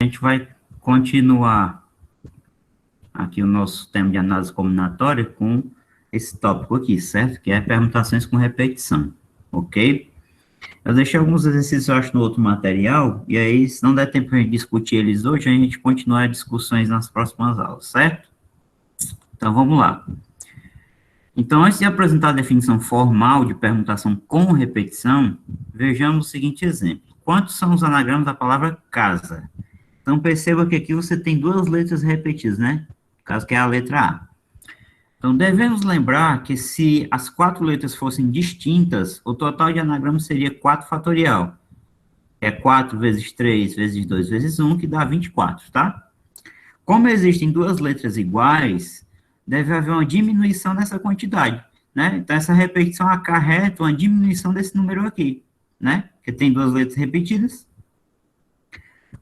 gente vai continuar aqui o nosso tema de análise combinatória com esse tópico aqui, certo? Que é permutações com repetição, ok? Eu deixei alguns exercícios, eu acho, no outro material, e aí, se não der tempo de discutir eles hoje, a gente continua as discussões nas próximas aulas, certo? Então, vamos lá. Então, antes de apresentar a definição formal de permutação com repetição, vejamos o seguinte exemplo. Quantos são os anagramas da palavra casa? Então, perceba que aqui você tem duas letras repetidas, né? No caso, que é a letra A. Então, devemos lembrar que se as 4 letras fossem distintas, o total de anagramas seria 4 fatorial. É 4 vezes 3 vezes 2 vezes 1, que dá 24, tá? Como existem duas letras iguais, deve haver uma diminuição nessa quantidade, né? Então, essa repetição acarreta uma diminuição desse número aqui, né? Porque tem duas letras repetidas.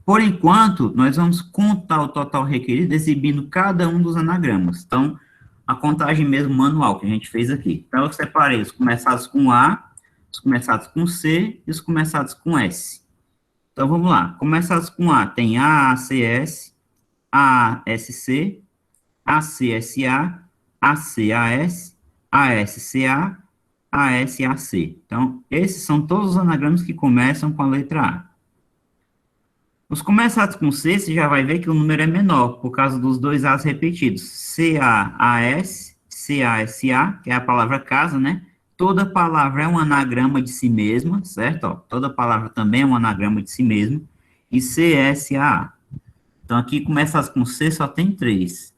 Por enquanto, nós vamos contar o total requerido exibindo cada um dos anagramas. Então, a contagem mesmo manual que a gente fez aqui. Então, eu separei os começados com A, os começados com C e os começados com S. Então, vamos lá. Começados com A, tem AACS, AASC, ACSA, ACAS, ASCA, ASAC. Então, esses são todos os anagramas que começam com a letra A. Os começados com C, você já vai ver que o número é menor, por causa dos dois As repetidos. CAAS, CASA, que é a palavra casa, né? Toda palavra é um anagrama de si mesma, certo? Ó, toda palavra também é um anagrama de si mesma. E CSAA. Então, aqui, começados com C, só tem 3.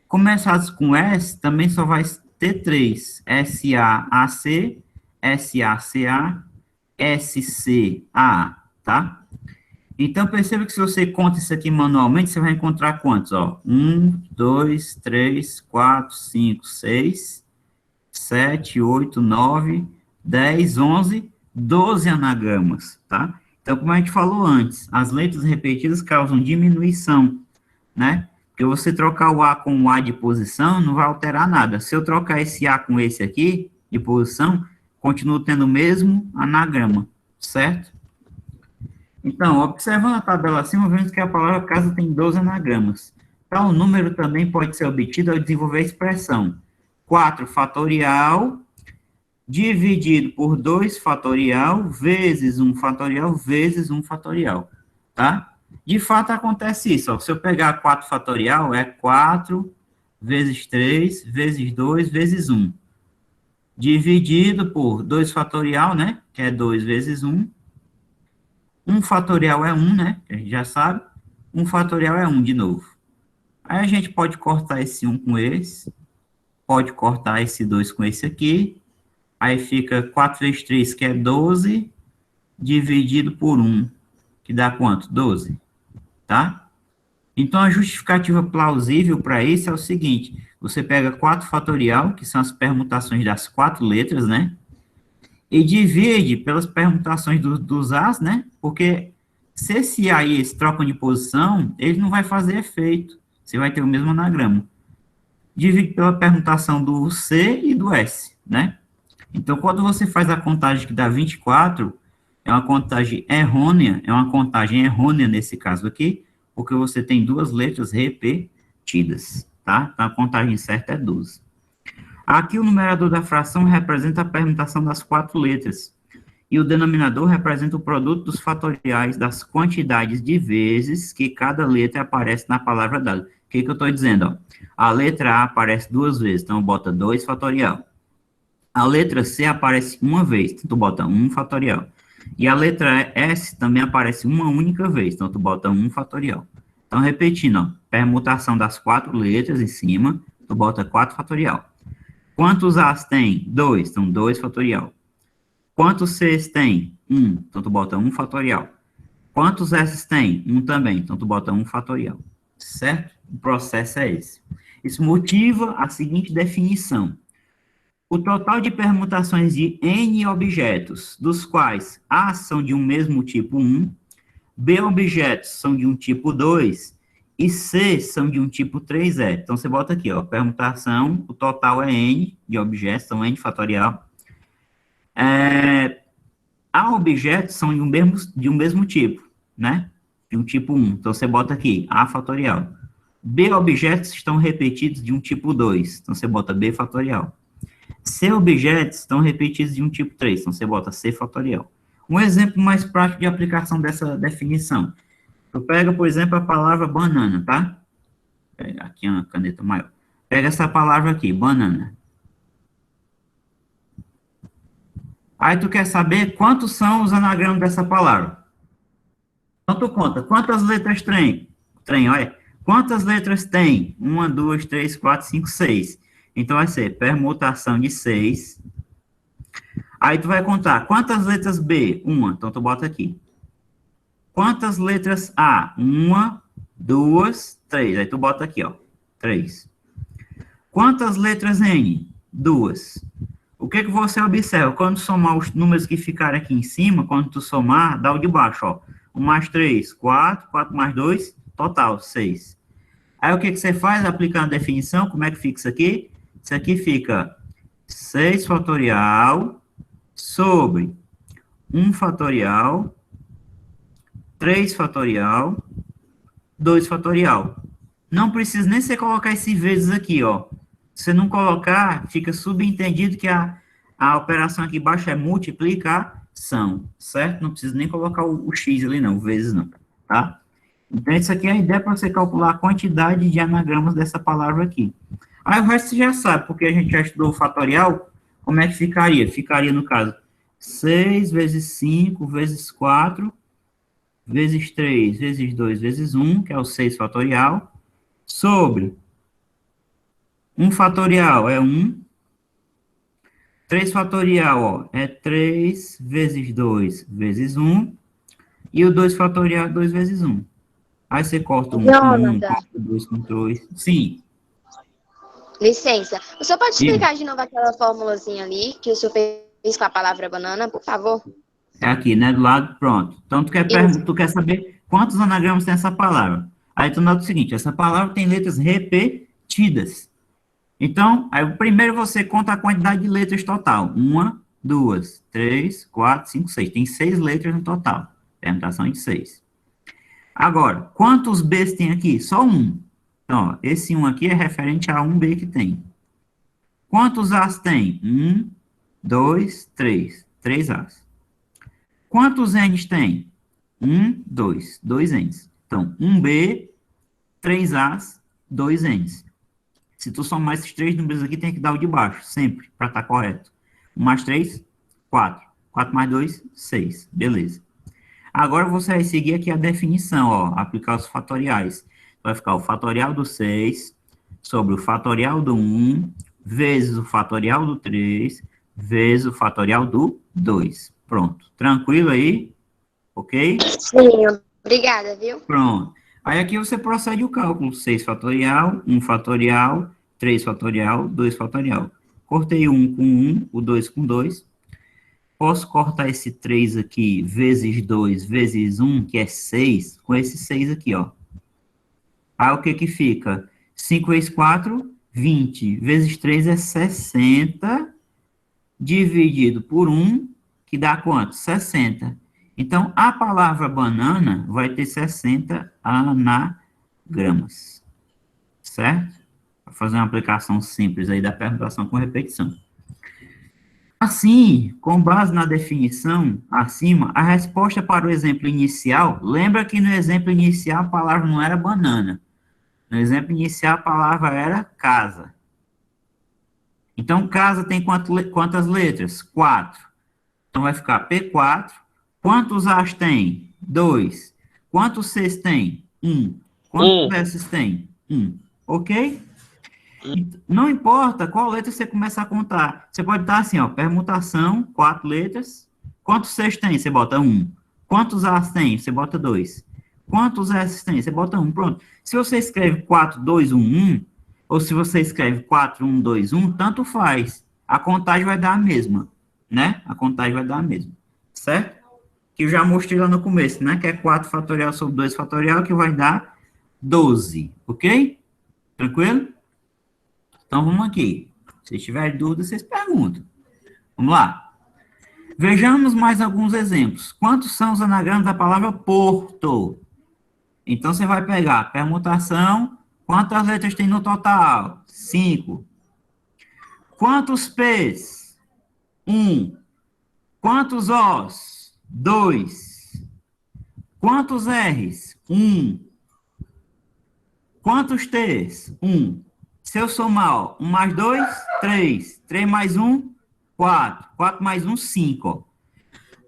Começados com S, também só vai ter 3. SAAC, SACA, SCA, tá? Então, perceba que se você conta isso aqui manualmente, você vai encontrar quantos, ó? 1, 2, 3, 4, 5, 6, 7, 8, 9, 10, 11, 12 anagramas, tá? Então, como a gente falou antes, as letras repetidas causam diminuição, né? Porque você trocar o A com o A de posição, não vai alterar nada. Se eu trocar esse A com esse aqui, de posição, continuo tendo o mesmo anagrama, certo? Então, observando a tabela acima, vemos que a palavra casa tem 12 anagramas. Tal número também pode ser obtido ao desenvolver a expressão 4 fatorial dividido por 2 fatorial vezes 1 fatorial vezes 1 fatorial, tá? De fato, acontece isso, ó. Se eu pegar 4 fatorial, é 4 vezes 3 vezes 2 vezes 1. Dividido por 2 fatorial, né? Que é 2 vezes 1. 1 fatorial é 1, né? A gente já sabe. 1 fatorial é 1 de novo. Aí a gente pode cortar esse 1 com esse. Pode cortar esse 2 com esse aqui. Aí fica 4 vezes 3, que é 12, dividido por 1, que dá quanto? 12, tá? Então, a justificativa plausível para isso é o seguinte. Você pega 4 fatorial, que são as permutações das 4 letras, né? E divide pelas permutações dos As, né? Porque se esse A e esse trocam de posição, ele não vai fazer efeito. Você vai ter o mesmo anagrama. Divide pela permutação do C e do S, né? Então, quando você faz a contagem que dá 24, é uma contagem errônea nesse caso aqui, porque você tem duas letras repetidas, tá? Então, a contagem certa é 12. Aqui o numerador da fração representa a permutação das 4 letras, e o denominador representa o produto dos fatoriais das quantidades de vezes que cada letra aparece na palavra dada. O que eu estou dizendo? Ó? A letra A aparece 2 vezes, então bota 2 fatorial. A letra C aparece uma vez, então tu bota 1 fatorial. E a letra S também aparece uma única vez, então tu bota 1 fatorial. Então, repetindo, ó, permutação das 4 letras em cima, tu bota 4 fatorial. Quantos As tem? 2, então 2 fatorial. Quantos Cs tem? 1, então tu bota 1 fatorial. Quantos S tem? 1 também, então tu bota 1 fatorial. Certo? O processo é esse. Isso motiva a seguinte definição. O total de permutações de N objetos, dos quais A são de um mesmo tipo 1, B objetos são de um tipo 2, e C são de um tipo 3E. Então, você bota aqui, ó, permutação, o total é N de objetos, então N fatorial. A objetos são de um mesmo tipo, né? de um tipo 1. Então, você bota aqui, A fatorial. B objetos estão repetidos de um tipo 2. Então, você bota B fatorial. C objetos estão repetidos de um tipo 3. Então, você bota C fatorial. Um exemplo mais prático de aplicação dessa definição. Tu pega, por exemplo, a palavra banana, tá? Aqui uma caneta maior. Pega essa palavra aqui, banana. Aí tu quer saber quantos são os anagramas dessa palavra. Então tu conta, quantas letras tem? Olha. Quantas letras tem? 1, 2, 3, 4, 5, 6. Então vai ser permutação de 6. Aí tu vai contar, quantas letras B? 1. Então tu bota aqui. Quantas letras A? 1, 2, 3. Aí tu bota aqui, ó. 3. Quantas letras N? 2. O que você observa? Quando somar os números que ficarem aqui em cima, quando tu somar, dá o de baixo, ó. 1 mais 3, 4. 4 mais 2, total, 6. Aí o que você faz? Aplicando a definição, como é que fica isso aqui? Isso aqui fica 6 fatorial sobre 1 fatorial, 3 fatorial, 2 fatorial. Não precisa nem você colocar esse vezes aqui, ó. Se você não colocar, fica subentendido que a operação aqui embaixo é multiplicação, certo? Não precisa nem colocar o x ali não, o vezes não, tá? Então, isso aqui é a ideia para você calcular a quantidade de anagramas dessa palavra aqui. Aí o resto você já sabe, porque a gente já estudou o fatorial, como é que ficaria? Ficaria, no caso, 6 vezes 5 vezes 4 vezes 3 vezes 2 vezes 1, que é o 6 fatorial, sobre 1 fatorial é 1, 3 fatorial, ó, é 3 vezes 2 vezes 1, e o 2 fatorial é 2 vezes 1. Aí você corta 1 com 1, Jonathan, corta 2 com 2. Sim. licença. O senhor pode Diga. explicar de novo aquela formulazinha ali que o senhor fez com a palavra banana, por favor? É aqui, né? Do lado, pronto. Então, tu quer saber quantos anagramas tem essa palavra. Aí tu nota o seguinte, essa palavra tem letras repetidas. Então, aí primeiro você conta a quantidade de letras total. 1, 2, 3, 4, 5, 6. Tem 6 letras no total. Permutação de 6. Agora, quantos Bs tem aqui? Só um. Então, ó, esse 1 aqui é referente a 1 B que tem. Quantos As tem? 1, 2, 3. 3 As. Quantos Ns tem? 1, 2. 2 Ns. Então, 1 B, 3 As, 2 Ns. Se tu somar esses três números aqui, tem que dar o de baixo, sempre, para estar correto. 1 mais 3, 4. 4 mais 2, 6. Beleza. Agora você vai seguir aqui a definição, ó, aplicar os fatoriais. Vai ficar o fatorial do 6 sobre o fatorial do 1 vezes o fatorial do 3 vezes o fatorial do 2. Pronto. Tranquilo aí? Ok? Sim, obrigada, viu? Pronto. Aí aqui você procede o cálculo. 6 fatorial, 1 fatorial, 3 fatorial, 2 fatorial. Cortei 1 com 1, o 2 com 2. Posso cortar esse 3 aqui, vezes 2, vezes 1, que é 6, com esse 6 aqui, ó. Aí o que que fica? 5 vezes 4, 20. Vezes 3 é 60, dividido por 1, que dá quanto? 60. Então, a palavra banana vai ter 60 anagramas. Certo? Vou fazer uma aplicação simples aí da permutação com repetição. Assim, com base na definição acima, a resposta para o exemplo inicial, lembra que no exemplo inicial a palavra não era banana. No exemplo inicial a palavra era casa. Então, casa tem quantas letras? 4. Então, vai ficar P4. Quantos As tem? 2. Quantos Cs tem? 1. Quantos S tem? 1. Ok? Não importa qual letra você começar a contar. Você pode estar assim, ó, permutação, 4 letras. Quantos Cs tem? Você bota 1. Quantos As tem? Você bota 2. Quantos S tem? Você bota 1. Pronto. Se você escreve 4, 2, 1, 1, ou se você escreve 4, 1, 2, 1, tanto faz. A contagem vai dar a mesma, né? A contagem vai dar a mesma, certo? Que eu já mostrei lá no começo, né? Que é 4 fatorial sobre 2 fatorial, que vai dar 12, ok? Tranquilo? Então, vamos aqui. Se tiver dúvida, vocês perguntam. Vamos lá. Vejamos mais alguns exemplos. Quantos são os anagramas da palavra Porto? Então, você vai pegar a permutação, quantas letras tem no total? 5. Quantos P's? 1. Quantos O's? 2. Quantos R's? 1. Quantos T's? 1. Se eu somar, 1 mais 2, 3. 3 mais 1, 4. 4 mais 1, 5.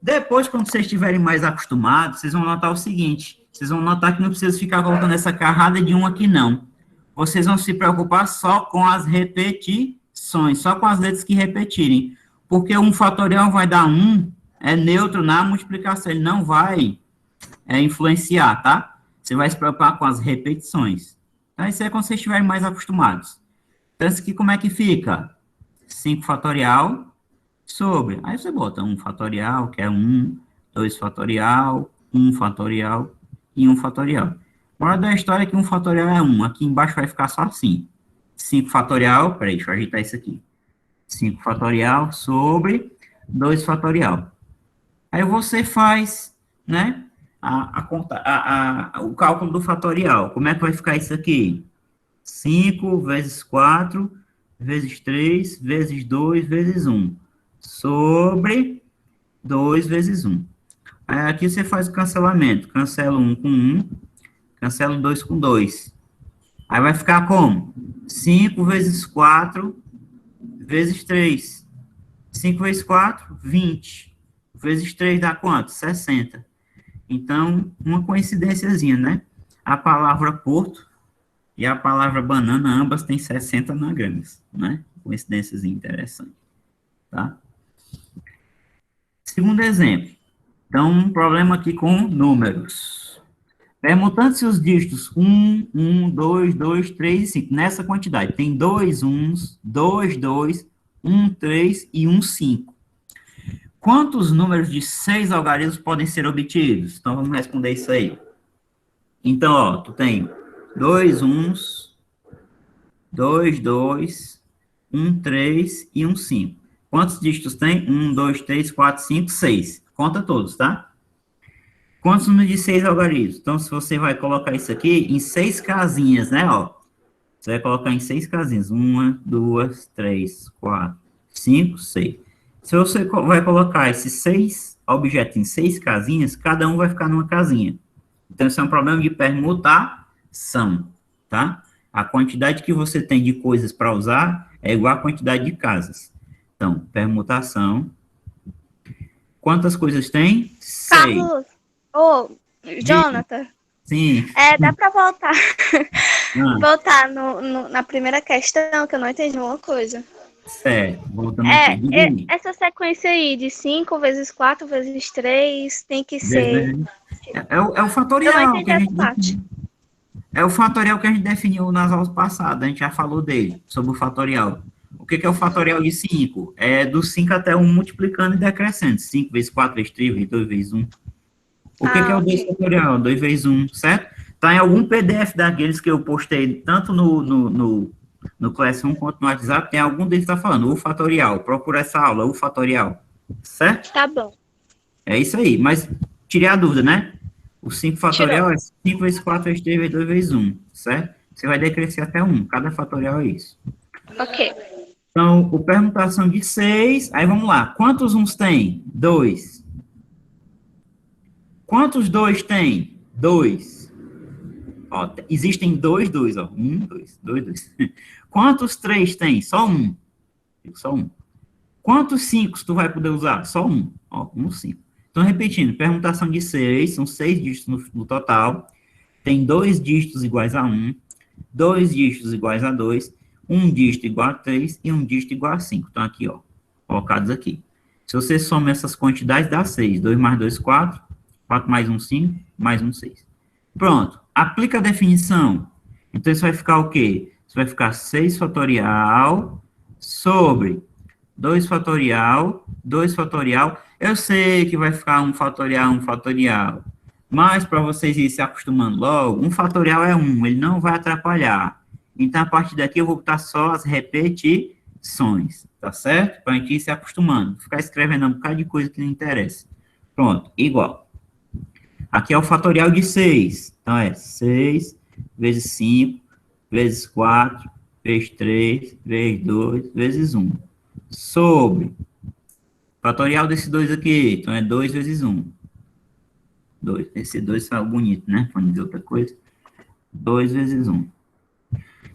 Depois, quando vocês estiverem mais acostumados, vocês vão notar o seguinte. Vocês vão notar que não precisa ficar colocando essa carrada de 1 aqui, não. Vocês vão se preocupar só com as repetições, só com as letras que repetirem. Porque 1 fatorial vai dar 1, é neutro na multiplicação, ele não vai influenciar, tá? Você vai se preocupar com as repetições. Então, isso é quando vocês estiverem mais acostumados. Então, isso aqui como é que fica? 5 fatorial sobre... Aí você bota 1 fatorial, que é 1, 2 fatorial, 1 fatorial e 1 fatorial. Bora da história que 1 fatorial é 1. Aqui embaixo vai ficar só assim. 5 fatorial... Peraí, deixa eu ajeitar isso aqui. 5 fatorial sobre 2 fatorial. Aí você faz, né, o cálculo do fatorial. Como é que vai ficar isso aqui? 5 vezes 4, vezes 3, vezes 2, vezes 1. Sobre 2 vezes 1. Aí aqui você faz o cancelamento. Cancela 1 com 1, cancela 2 com 2. Aí vai ficar como? 5 vezes 4 vezes 3. 5 vezes 4, 20. Vezes 3 dá quanto? 60. Então, uma coincidênciazinha, né? A palavra porto e a palavra banana, ambas têm 60 anagramas, né? Coincidênciazinha interessante, tá? Segundo exemplo. Então, um problema aqui com números. Permutando-se os dígitos 1, 1, 2, 2, 3 e 5. Nessa quantidade, tem 2 1s, 2 2, 1 3 e 1 5. Quantos números de 6 algarismos podem ser obtidos? Então, vamos responder isso aí. Então, ó, tu tem 2 1s, 2 2, 1 3 e 1 5. Quantos dígitos tem? 1, 2, 3, 4, 5, 6. Conta todos, tá? Quantos números de 6 algarismos? Então, se você vai colocar isso aqui em 6 casinhas, né, ó. Você vai colocar em 6 casinhas. 1, 2, 3, 4, 5, 6. Se você vai colocar esses 6 objetos em 6 casinhas, cada um vai ficar numa casinha. Então, isso é um problema de permutação, tá? A quantidade que você tem de coisas para usar é igual à quantidade de casas. Então, permutação. Quantas coisas tem? 6. Carlos, ô, Jonathan, Sim. dá para voltar, Ah, voltar na primeira questão, que eu não entendi uma coisa. certo. Voltando aqui. Essa sequência aí de 5 vezes 4 vezes 3 tem que ser... É o Eu fatorial não entendi que a essa gente parte. É o fatorial que a gente definiu nas aulas passadas. A gente já falou dele, sobre o fatorial. O que é o fatorial de 5? É do 5 até 1 multiplicando e decrescendo. 5 vezes 4 vezes 3 vezes 2 vezes 1. O que é o 2 fatorial? 2 vezes 1, certo? Está em algum PDF daqueles que eu postei, tanto no Classroom quanto no WhatsApp, tem algum deles que está falando, o fatorial. Procura essa aula, o fatorial. Certo? Tá bom. É isso aí. Mas tirei a dúvida, né? O 5 fatorial é 5 vezes 4 vezes 3 vezes 2 vezes 1, certo? Você vai decrescer até 1. Cada fatorial é isso. Ok. Então, o permutação de 6. Aí vamos lá. Quantos 1s tem? 2. Quantos 2 tem? 2. Ó, existem 2 2, ó. 1, 2, 2, 2. Quantos 3 tem? Só 1. Só 1. Quantos 5 tu vai poder usar? Só 1. Ó, 1, 5. Então, repetindo, permutação de 6, são 6 dígitos no total. Tem 2 dígitos iguais a 1, 2 dígitos iguais a 2, 1 dígito igual a 3 e 1 dígito igual a 5. Estão aqui, ó, colocados aqui. Se você soma essas quantidades, dá 6. 2 mais 2, 4. 4 mais 1, 5. Mais 1, 6. Pronto. Aplica a definição. Então, isso vai ficar o quê? Isso vai ficar 6 fatorial sobre 2 fatorial, 2 fatorial. Eu sei que vai ficar 1 fatorial, 1 fatorial. Mas, para vocês irem se acostumando logo, 1 fatorial é 1, ele não vai atrapalhar. Então, a partir daqui, eu vou botar só as repetições, tá certo? Para a gente ir se acostumando. Ficar escrevendo um bocado de coisa que não interessa. Pronto, igual. Aqui é o fatorial de 6, Então, é 6 vezes 5, vezes 4, vezes 3, vezes 2, vezes 1. Sobre fatorial desse 2 aqui. Então, é 2 vezes 1. 2. Esse 2 saiu bonito, né? Vamos dizer outra coisa. 2 vezes 1.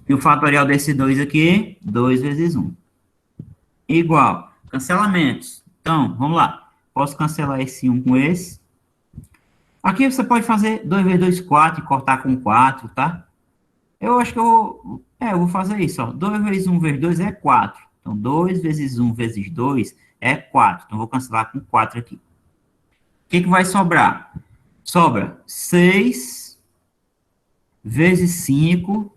E o fatorial desse 2 aqui, 2 vezes 1. Igual. Cancelamentos. Então, vamos lá. Posso cancelar esse 1 com esse. Aqui você pode fazer 2 vezes 2, 4 e cortar com 4, tá? Eu acho que eu vou fazer isso, ó. 2 vezes 1 vezes 2 é 4. Então, 2 vezes 1 vezes 2 é 4. Então, vou cancelar com 4 aqui. O que vai sobrar? Sobra 6 vezes 5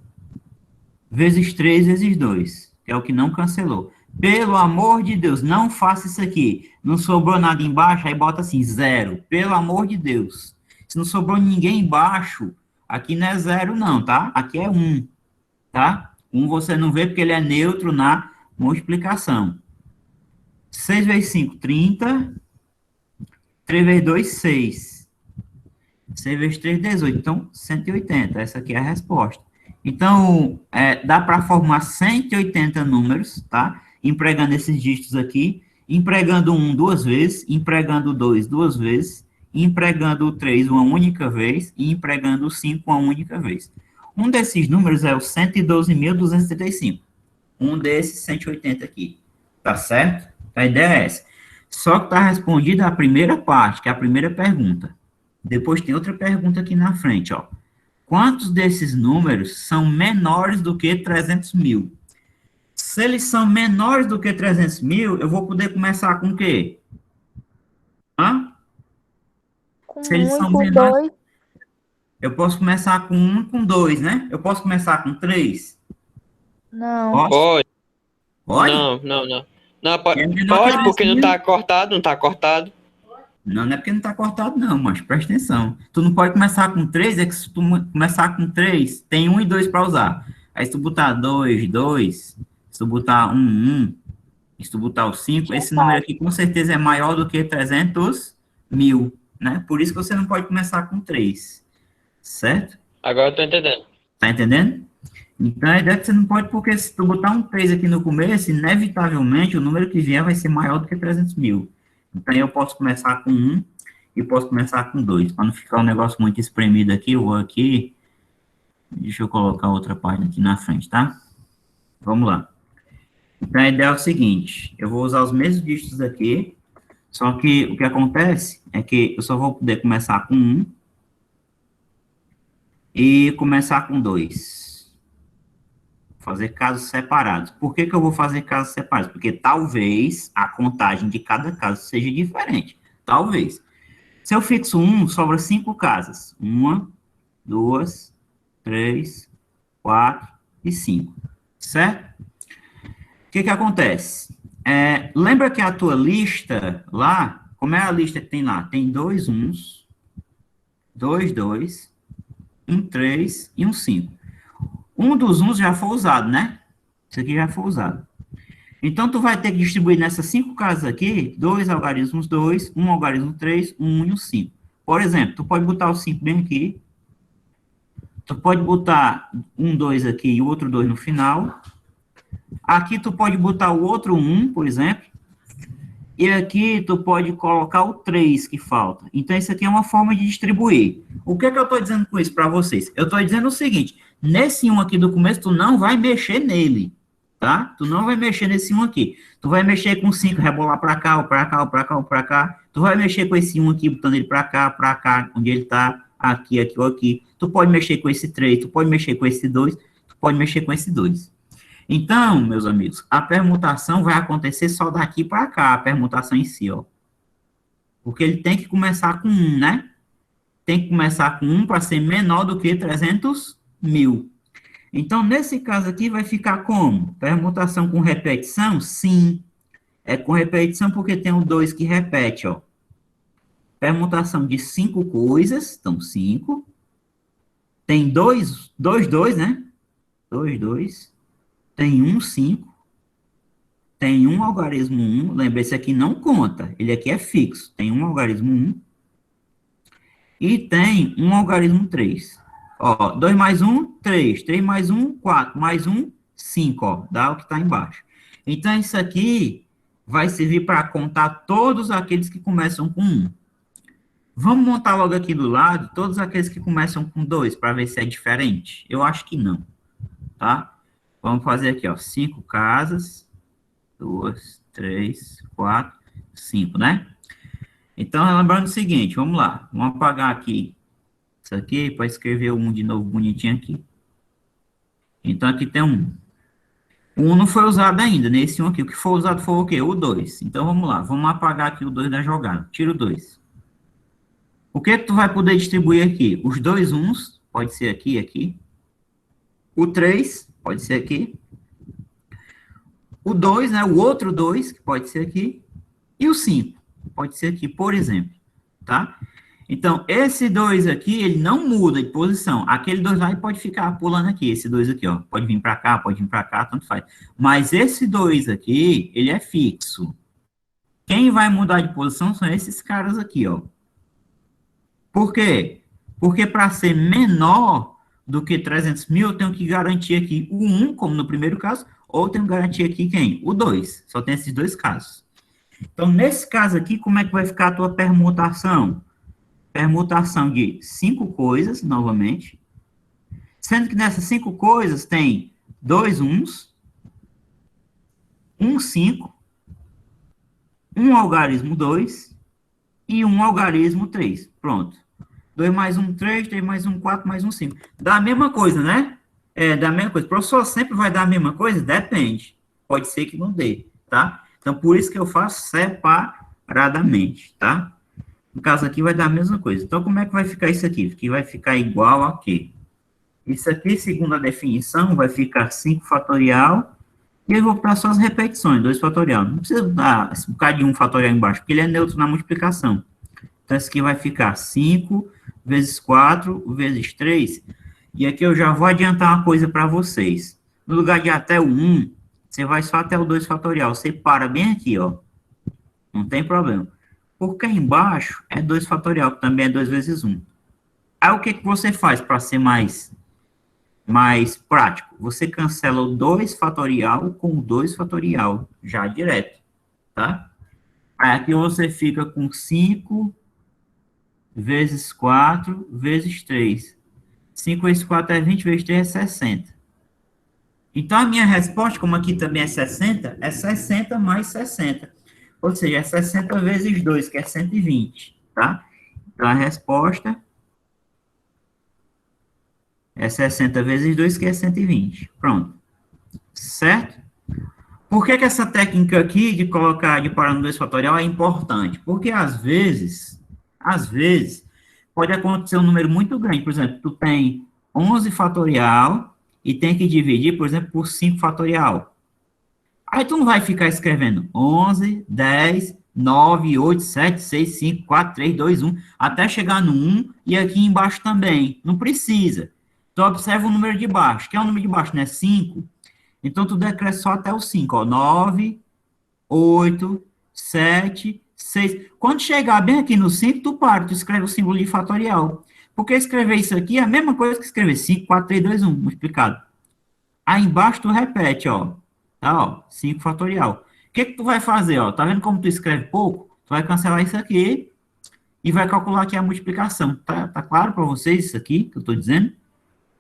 vezes 3 vezes 2, que é o que não cancelou. Pelo amor de Deus, não faça isso aqui. Não sobrou nada embaixo, aí bota assim, 0. Pelo amor de Deus. Se não sobrou ninguém embaixo, aqui não é 0 não, tá? Aqui é 1, tá? 1 você não vê porque ele é neutro na multiplicação. 6 vezes 5, 30. 3 vezes 2, 6. 6 vezes 3, 18. Então, 180. Essa aqui é a resposta. Então, dá para formar 180 números, tá? Empregando esses dígitos aqui, empregando 1 duas vezes, empregando 2 duas vezes, empregando o 3 uma única vez e empregando o 5 uma única vez. Um desses números é o 112.275. Um desses 180 aqui. Tá certo? A ideia é essa. Só que está respondida a primeira parte, que é a primeira pergunta. Depois tem outra pergunta aqui na frente, ó. Quantos desses números são menores do que 300 mil? Se eles são menores do que 300 mil, eu vou poder começar com o quê? Hã? Com Se eles 1 são e com menores, 2. eu posso começar com 1 e com 2, né? Eu posso começar com 3? Não. Posso? Pode. Pode? Não, não, não. Não, pode, É menor que pode porque 3 não mil? tá cortado, não tá cortado. Não, não é porque não está cortado, não, mas presta atenção. Tu não pode começar com 3, é que se tu começar com 3, tem 1 e 2 para usar. Aí se tu botar 2, 2, se tu botar 1, 1, se tu botar o 5, esse número aqui com certeza é maior do que 300 mil, né? Por isso que você não pode começar com 3, certo? Agora eu tô entendendo. Tá entendendo? Então a ideia é que você não pode, porque se tu botar um 3 aqui no começo, inevitavelmente o número que vier vai ser maior do que 300 mil. Então, eu posso começar com 1 e posso começar com 2. Para não ficar um negócio muito espremido aqui, eu vou aqui. Deixa eu colocar outra página aqui na frente, tá? Vamos lá. Então, a ideia é o seguinte. Eu vou usar os mesmos dígitos aqui. Só que o que acontece é que eu só vou poder começar com 1 e começar com 2. Fazer casos separados. Por que eu vou fazer casos separados? Porque talvez a contagem de cada caso seja diferente. Talvez. Se eu fixo 1, sobra 5 casas. 1, 2, 3, 4 e 5. Certo? O que acontece? Lembra que a tua lista lá, como é a lista que tem lá? Tem 2 1s, 2 2, 1 3 e 1 5. Um dos 1s já foi usado, né? Isso aqui já foi usado. Então, tu vai ter que distribuir nessas 5 casas aqui, 2 algarismos 2, 1 algarismo 3, 1 e 1 5. Por exemplo, tu pode botar o 5 bem aqui. Tu pode botar um 2 aqui e o outro 2 no final. Aqui tu pode botar o outro 1, por exemplo. E aqui tu pode colocar o 3 que falta. Então, isso aqui é uma forma de distribuir. O que eu estou dizendo com isso para vocês? Eu estou dizendo o seguinte, nesse 1 aqui do começo, tu não vai mexer nele, tá? Tu não vai mexer nesse 1 aqui. Tu vai mexer com 5, rebolar para cá, ou para cá, ou para cá, ou para cá. Tu vai mexer com esse 1 aqui, botando ele para cá, onde ele está, aqui, aqui ou aqui. Tu pode mexer com esse 3, tu pode mexer com esse 2, tu pode mexer com esse 2. Então, meus amigos, a permutação vai acontecer só daqui para cá, a permutação em si, ó. Porque ele tem que começar com 1, né? Tem que começar com 1 para ser menor do que 300 mil. Então, nesse caso aqui, vai ficar como? Permutação com repetição? Sim. É com repetição porque tem o 2 que repete, ó. Permutação de 5 coisas, então 5. Tem 2, né? 2, 2. Tem 1, 5. Tem um algarismo 1. Lembra, esse aqui não conta. Ele aqui é fixo. Tem um algarismo 1. E tem um algarismo 3. Ó, 2 mais 1, 3. 3 mais 1, 4. Mais 1, 5, ó. Dá o que está embaixo. Então, isso aqui vai servir para contar todos aqueles que começam com 1. Vamos montar logo aqui do lado todos aqueles que começam com 2, para ver se é diferente. Eu acho que não, tá? Vamos fazer aqui, ó, 5 casas. 2, 3, 4, 5, né? Então, lembrando o seguinte, vamos lá. Vamos apagar aqui isso aqui para escrever o 1 de novo bonitinho aqui. Então, aqui tem 1. O 1 não foi usado ainda, nesse 1 aqui. O que foi usado foi o quê? O 2. Então, vamos lá. Vamos apagar aqui o 2 da jogada. Tira o 2. O que tu vai poder distribuir aqui? Os 2 1s, pode ser aqui e aqui. O 3, pode ser aqui. O 2, né? O outro 2, que pode ser aqui. E o 5, pode ser aqui, por exemplo. Tá? Então, esse 2 aqui, ele não muda de posição. Aquele 2 lá, ele pode ficar pulando aqui. Esse 2 aqui, ó. Pode vir para cá, pode vir para cá, tanto faz. Mas esse 2 aqui, ele é fixo. Quem vai mudar de posição são esses caras aqui, ó. Por quê? Porque para ser menor do que 300 mil, eu tenho que garantir aqui o 1, como no primeiro caso, ou tenho que garantir aqui quem? O 2. Só tem esses dois casos. Então, nesse caso aqui, como é que vai ficar a tua permutação? Permutação de 5 coisas, novamente. Sendo que nessas 5 coisas tem 2 1s, 1 5, 1 algarismo 2 e 1 algarismo 3. Pronto. 2 mais 1, 3, 3 mais 1, 4, mais 1, 5. Dá a mesma coisa, né? Dá a mesma coisa. O professor sempre vai dar a mesma coisa? Depende. Pode ser que não dê, tá? Então, por isso que eu faço separadamente, tá? No caso aqui vai dar a mesma coisa. Então, como é que vai ficar isso aqui? Aqui vai ficar igual a quê? Isso aqui, segundo a definição, vai ficar 5 fatorial. E eu vou para só as repetições, 2 fatorial. Não precisa dar esse bocado de 1 fatorial embaixo, porque ele é neutro na multiplicação. Então, isso aqui vai ficar 5 vezes 4 vezes 3. E aqui eu já vou adiantar uma coisa para vocês. No lugar de até o 1, você vai só até o 2 fatorial. Você para bem aqui, ó. Não tem problema. Porque embaixo é 2 fatorial, que também é 2 vezes 1. Aí o que você faz para ser mais prático? Você cancela o 2 fatorial com o 2 fatorial, já direto, tá? Aí aqui você fica com 5 vezes 4 vezes 3. 5 vezes 4 é 20, vezes 3 é 60. Então, a minha resposta, como aqui também é 60 mais 60. Ou seja, é 60 vezes 2, que é 120, tá? Então, a resposta é 60 vezes 2, que é 120. Pronto. Certo? Por que essa técnica aqui de colocar de parar no 2 fatorial é importante? Porque, às vezes, pode acontecer um número muito grande. Por exemplo, tu tem 11 fatorial e tem que dividir, por exemplo, por 5 fatorial. Aí tu não vai ficar escrevendo 11, 10, 9, 8, 7, 6, 5, 4, 3, 2, 1, até chegar no 1 e aqui embaixo também. Não precisa. Tu observa o número de baixo. Que é o número de baixo, né? 5. Então, tu decresce só até o 5, ó. 9, 8, 7, 6. Quando chegar bem aqui no 5, tu para, tu escreve o símbolo de fatorial. Porque escrever isso aqui é a mesma coisa que escrever 5, 4, 3, 2, 1, multiplicado. Aí embaixo tu repete, ó. Tá, ó, 5 fatorial. O que tu vai fazer, ó? Tá vendo como tu escreve pouco? Tu vai cancelar isso aqui e vai calcular aqui a multiplicação. Tá claro para vocês isso aqui que eu tô dizendo?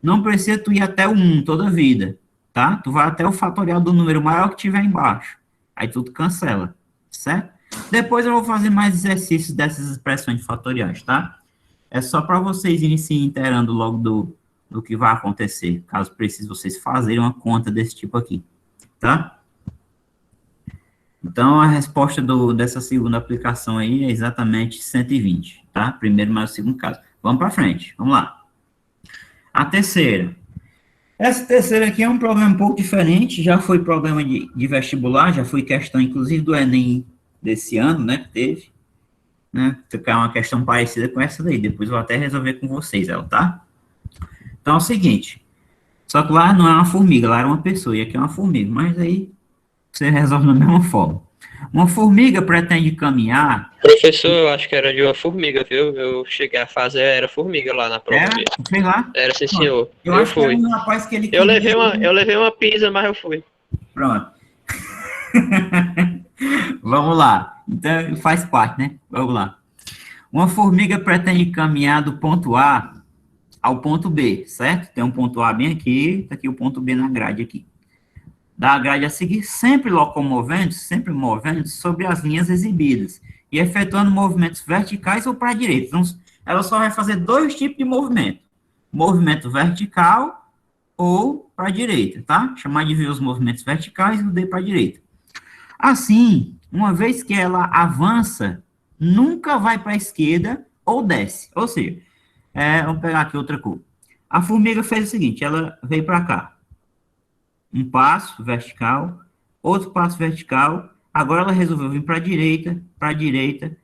Não precisa tu ir até o 1 toda a vida, tá? Tu vai até o fatorial do número maior que tiver embaixo. Aí tu cancela, certo? Depois eu vou fazer mais exercícios dessas expressões fatoriais, tá? É só para vocês irem se inteirando logo do que vai acontecer, caso precise vocês fazerem uma conta desse tipo aqui. Tá? Então, a resposta dessa segunda aplicação aí é exatamente 120, tá? Primeiro mais o segundo caso. Vamos para frente, vamos lá. A terceira. Essa terceira aqui é um problema um pouco diferente, já foi problema de vestibular, já foi questão, inclusive, do Enem desse ano, né, que teve, né? É uma questão parecida com essa daí, depois eu vou até resolver com vocês ela, tá? Então, é o seguinte... Só que lá não é uma formiga, lá era uma pessoa, e aqui é uma formiga. Mas aí, você resolve da mesma forma. Uma formiga pretende caminhar... Professor, eu acho que era de uma formiga, viu? Eu cheguei a fazer, era formiga lá na prova Era? dele. Sei lá. Era, sim, senhor. Eu Eu acho que era fui. um rapaz que ele Eu queria... levei uma pizza, mas eu fui. Pronto. Vamos lá. Então, faz parte, né? Vamos lá. Uma formiga pretende caminhar do ponto A ao ponto B, certo? Tem um ponto A bem aqui, tá aqui o ponto B na grade aqui. Da grade a seguir, sempre locomovendo, sempre movendo sobre as linhas exibidas e efetuando movimentos verticais ou para a direita. Então, ela só vai fazer dois tipos de movimento. Movimento vertical ou para a direita, tá? Chamar de ver os movimentos verticais e o D para a direita. Assim, uma vez que ela avança, nunca vai para a esquerda ou desce. Ou seja, vamos pegar aqui outra cor. A formiga fez o seguinte, ela veio para cá. Um passo vertical, outro passo vertical. Agora ela resolveu vir para a direita, para a direita,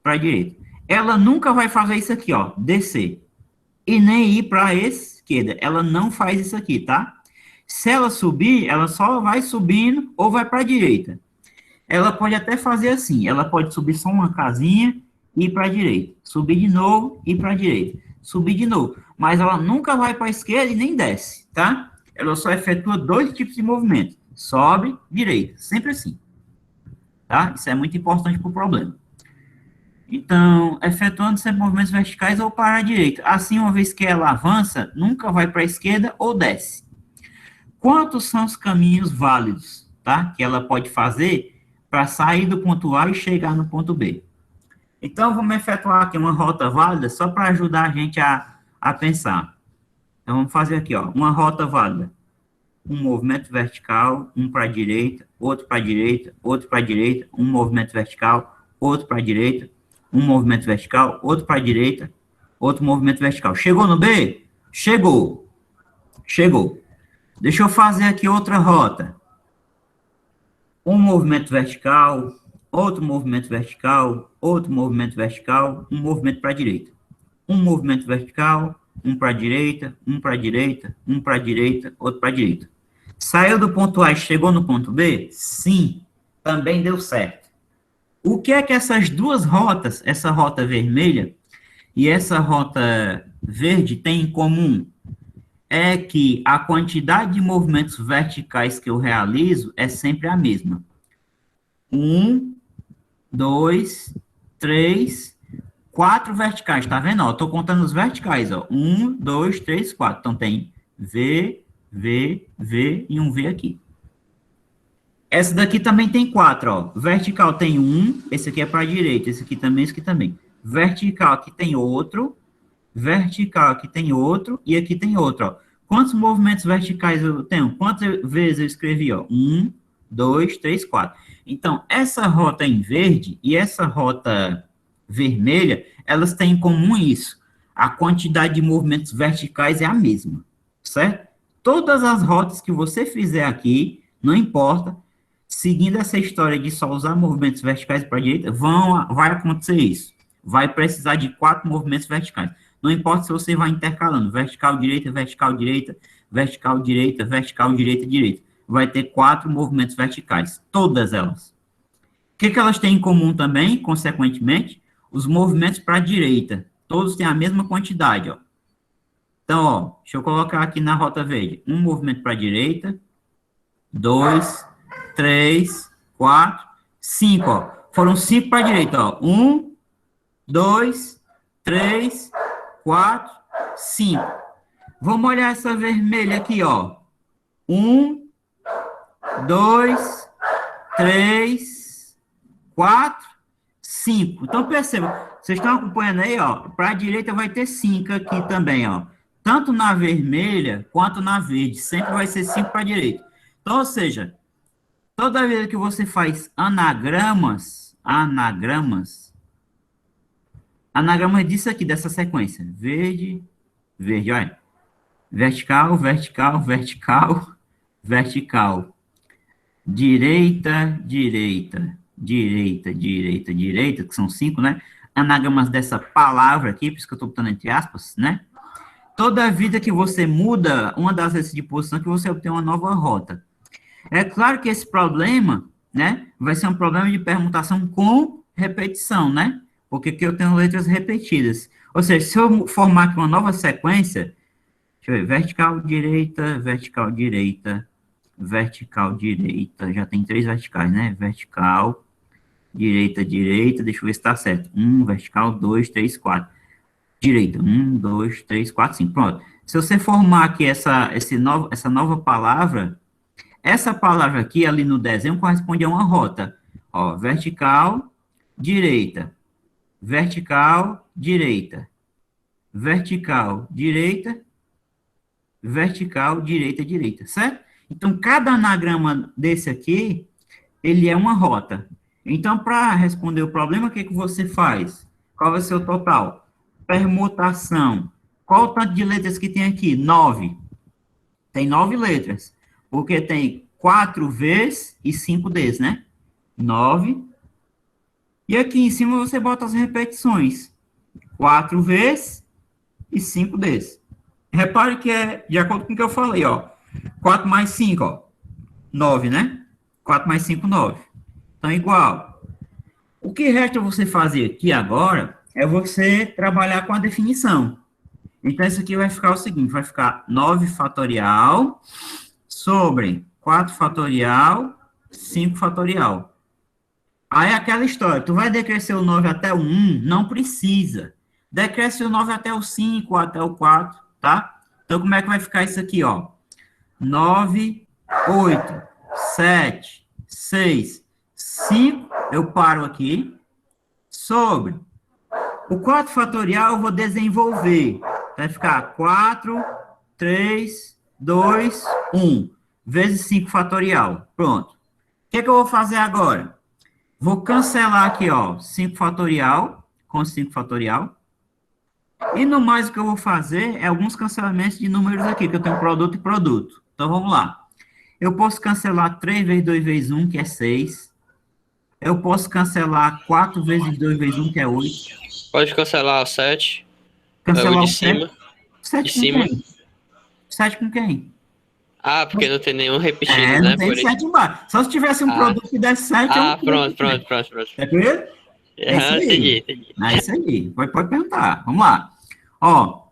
para a direita. Ela nunca vai fazer isso aqui, ó, descer. E nem ir para a esquerda. Ela não faz isso aqui, tá? Se ela subir, ela só vai subindo ou vai para a direita. Ela pode até fazer assim, ela pode subir só uma casinha e ir para a direita. Subir de novo e ir para a direita. Subir de novo. Mas ela nunca vai para a esquerda e nem desce, tá? Ela só efetua dois tipos de movimento. Sobe, direita. Sempre assim. Tá? Isso é muito importante para o problema. Então, efetuando sempre movimentos verticais ou para a direita. Assim, uma vez que ela avança, nunca vai para a esquerda ou desce. Quantos são os caminhos válidos, tá? Que ela pode fazer para sair do ponto A e chegar no ponto B. Então, vamos efetuar aqui uma rota válida só para ajudar a gente a pensar. Então, vamos fazer aqui, ó, uma rota válida. Um movimento vertical, um para a direita, outro para a direita, outro para a direita, um movimento vertical, outro para a direita, um movimento vertical, outro para a direita, outro movimento vertical. Chegou no B? Chegou. Chegou. Deixa eu fazer aqui outra rota. Um movimento vertical, outro movimento vertical, outro movimento vertical, um movimento para a direita. Um movimento vertical, um para a direita, um para a direita, um para a direita, outro para a direita. Saiu do ponto A e chegou no ponto B? Sim, também deu certo. O que é que essas duas rotas, essa rota vermelha e essa rota verde, têm em comum? É que a quantidade de movimentos verticais que eu realizo é sempre a mesma. 1, 2, 3, 4 verticais, tá vendo? Ó, tô contando os verticais, ó. 1, 2, 3, 4. Então tem V, V, V e um V aqui. Essa daqui também tem 4, ó. Vertical tem 1, esse aqui é para a direita, esse aqui também, esse aqui também. Vertical aqui tem outro, vertical aqui tem outro, e aqui tem outro, ó. Quantos movimentos verticais eu tenho? Quantas vezes eu escrevi, ó? 1, 2, 3, 4. Então, essa rota em verde e essa rota vermelha, elas têm em comum isso. A quantidade de movimentos verticais é a mesma, certo? Todas as rotas que você fizer aqui, não importa, seguindo essa história de só usar movimentos verticais para a direita, vai acontecer isso. Vai precisar de 4 movimentos verticais. Não importa se você vai intercalando, vertical, direita, vertical, direita, vertical, direita, vertical, direita, direita. Vai ter 4 movimentos verticais, todas elas. O que elas têm em comum também, consequentemente? Os movimentos para a direita. Todos têm a mesma quantidade, ó. Então, ó, deixa eu colocar aqui na rota verde. Um movimento para a direita, 2, 3, 4, 5, ó. Foram 5 para a direita, ó. 1, 2, 3, 4, 5. Vamos olhar essa vermelha aqui, ó. 1, 2, 3, 4, 5. Então, perceba, vocês estão acompanhando aí, ó. Para a direita vai ter 5 aqui também, ó. Tanto na vermelha quanto na verde. Sempre vai ser 5 para a direita. Então, ou seja, toda vez que você faz anagramas disso aqui, dessa sequência. Verde, verde, olha. Vertical, vertical, vertical, vertical. Direita, direita, direita, direita, direita, que são 5, né? Anagramas dessa palavra aqui, por isso que eu estou botando entre aspas, né? Toda vida que você muda uma das vezes de posição, que você obtém uma nova rota. É claro que esse problema, né? vai ser um problema de permutação com repetição, né? Porque aqui eu tenho letras repetidas. Ou seja, se eu formar aqui uma nova sequência, deixa eu ver, vertical, direita, vertical, direita, vertical, direita, já tem 3 verticais, né? Vertical, direita, direita, deixa eu ver se está certo. 1, vertical, 2, 3, 4. Direita, 1, 2, 3, 4, 5. Pronto. Se você formar aqui essa nova palavra, essa palavra aqui, ali no desenho, corresponde a uma rota. Ó, vertical, direita, vertical, direita, vertical, direita, vertical, direita, direita, certo? Então, cada anagrama desse aqui, ele é uma rota. Então, para responder o problema, o que você faz? Qual vai ser o total? Permutação. Qual o tanto de letras que tem aqui? 9. Tem 9 letras. Porque tem 4 Vs e 5 Ds, né? 9. E aqui em cima você bota as repetições. 4 Vs e 5 Ds. Repare que é de acordo com o que eu falei, ó. 4 mais 5, ó. 9, né? 4 mais 5, 9. Então, igual. O que resta você fazer aqui agora é você trabalhar com a definição. Então, isso aqui vai ficar o seguinte, vai ficar 9 fatorial sobre 4 fatorial, 5 fatorial. Aí é aquela história, tu vai decrescer o 9 até o 1? Não precisa. Decresce o 9 até o 5, até o 4, tá? Então, como é que vai ficar isso aqui, ó? 9, 8, 7, 6, 5, eu paro aqui, sobre o 4 fatorial eu vou desenvolver, vai ficar 4, 3, 2, 1, vezes 5 fatorial, pronto. O que eu vou fazer agora? Vou cancelar aqui, ó, 5 fatorial, com 5 fatorial, e no mais o que eu vou fazer é alguns cancelamentos de números aqui, que eu tenho produto e produto. Então, vamos lá. Eu posso cancelar 3 vezes 2 vezes 1, que é 6. Eu posso cancelar 4 vezes 2 vezes 1, que é 8. Pode cancelar o 7. Cancelar o o de cima. 7 De com cima. quem? 7 com quem? Ah, porque não tem nenhum repetido, É, né? não tem Por isso. 7 embaixo. Só se tivesse um produto que desse 7, eu Pronto. Tranquilo? É isso aí. Entendi. É isso aí. Pode perguntar. Vamos lá. Ó,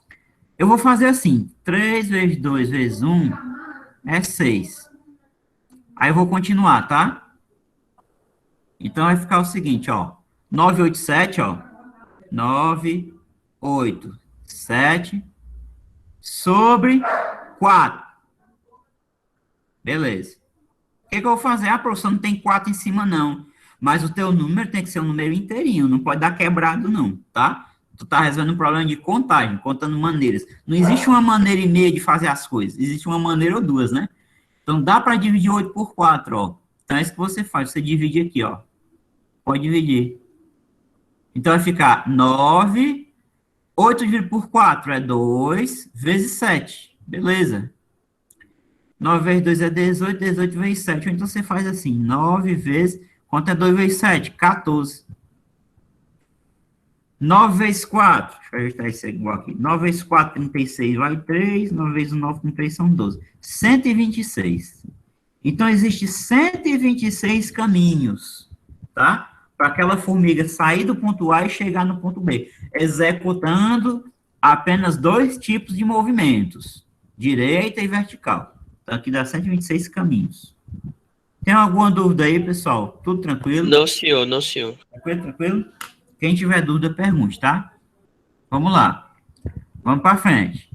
eu vou fazer assim. 3 vezes 2 vezes 1 é 6. Aí eu vou continuar, tá? Então vai ficar o seguinte, ó. 9, 8, 7, ó. 9, 8, 7 sobre 4. Beleza. O que eu vou fazer? Ah, professor, não tem 4 em cima, não. Mas o teu número tem que ser um número inteirinho, não pode dar quebrado, não, tá? Tu tá resolvendo um problema de contagem, contando maneiras. Não existe uma maneira e meia de fazer as coisas. Existe uma maneira ou duas, né? Então, dá para dividir 8 por 4, ó. Então, é isso que você faz. Você divide aqui, ó. Pode dividir. Então, vai ficar 9. 8 dividido por 4 é 2, vezes 7. Beleza. 9 vezes 2 é 18, 18 vezes 7. Então, você faz assim, 9 vezes... Quanto é 2 vezes 7? 14. 9 vezes 4, deixa eu ajustar isso igual aqui. 9 vezes 4, 36, vai 3. 9 vezes 9, 33, são 12. 126. Então, existe 126 caminhos, tá? Para aquela formiga sair do ponto A e chegar no ponto B, executando apenas 2 tipos de movimentos, direita e vertical. Então, aqui dá 126 caminhos. Tem alguma dúvida aí, pessoal? Tudo tranquilo? Não, senhor. Tranquilo? Quem tiver dúvida, pergunte, tá? Vamos lá. Vamos para frente.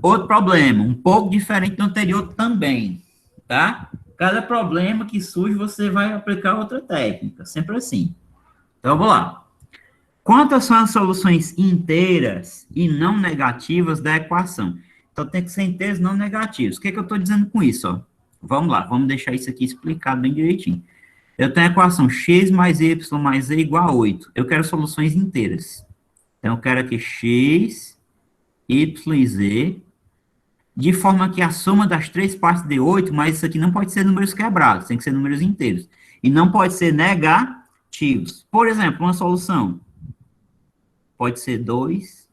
Outro problema, um pouco diferente do anterior também, tá? Cada problema que surge, você vai aplicar outra técnica, sempre assim. Então, vamos lá. Quantas são as soluções inteiras e não negativas da equação? Então, tem que ser inteiras e não negativas. O que eu estou dizendo com isso, ó? Vamos lá, vamos deixar isso aqui explicado bem direitinho. Eu tenho a equação x mais y mais z igual a 8. Eu quero soluções inteiras. Então, eu quero aqui x, y e z, de forma que a soma das 3 partes dê 8, mas isso aqui não pode ser números quebrados, tem que ser números inteiros. E não pode ser negativos. Por exemplo, uma solução pode ser 2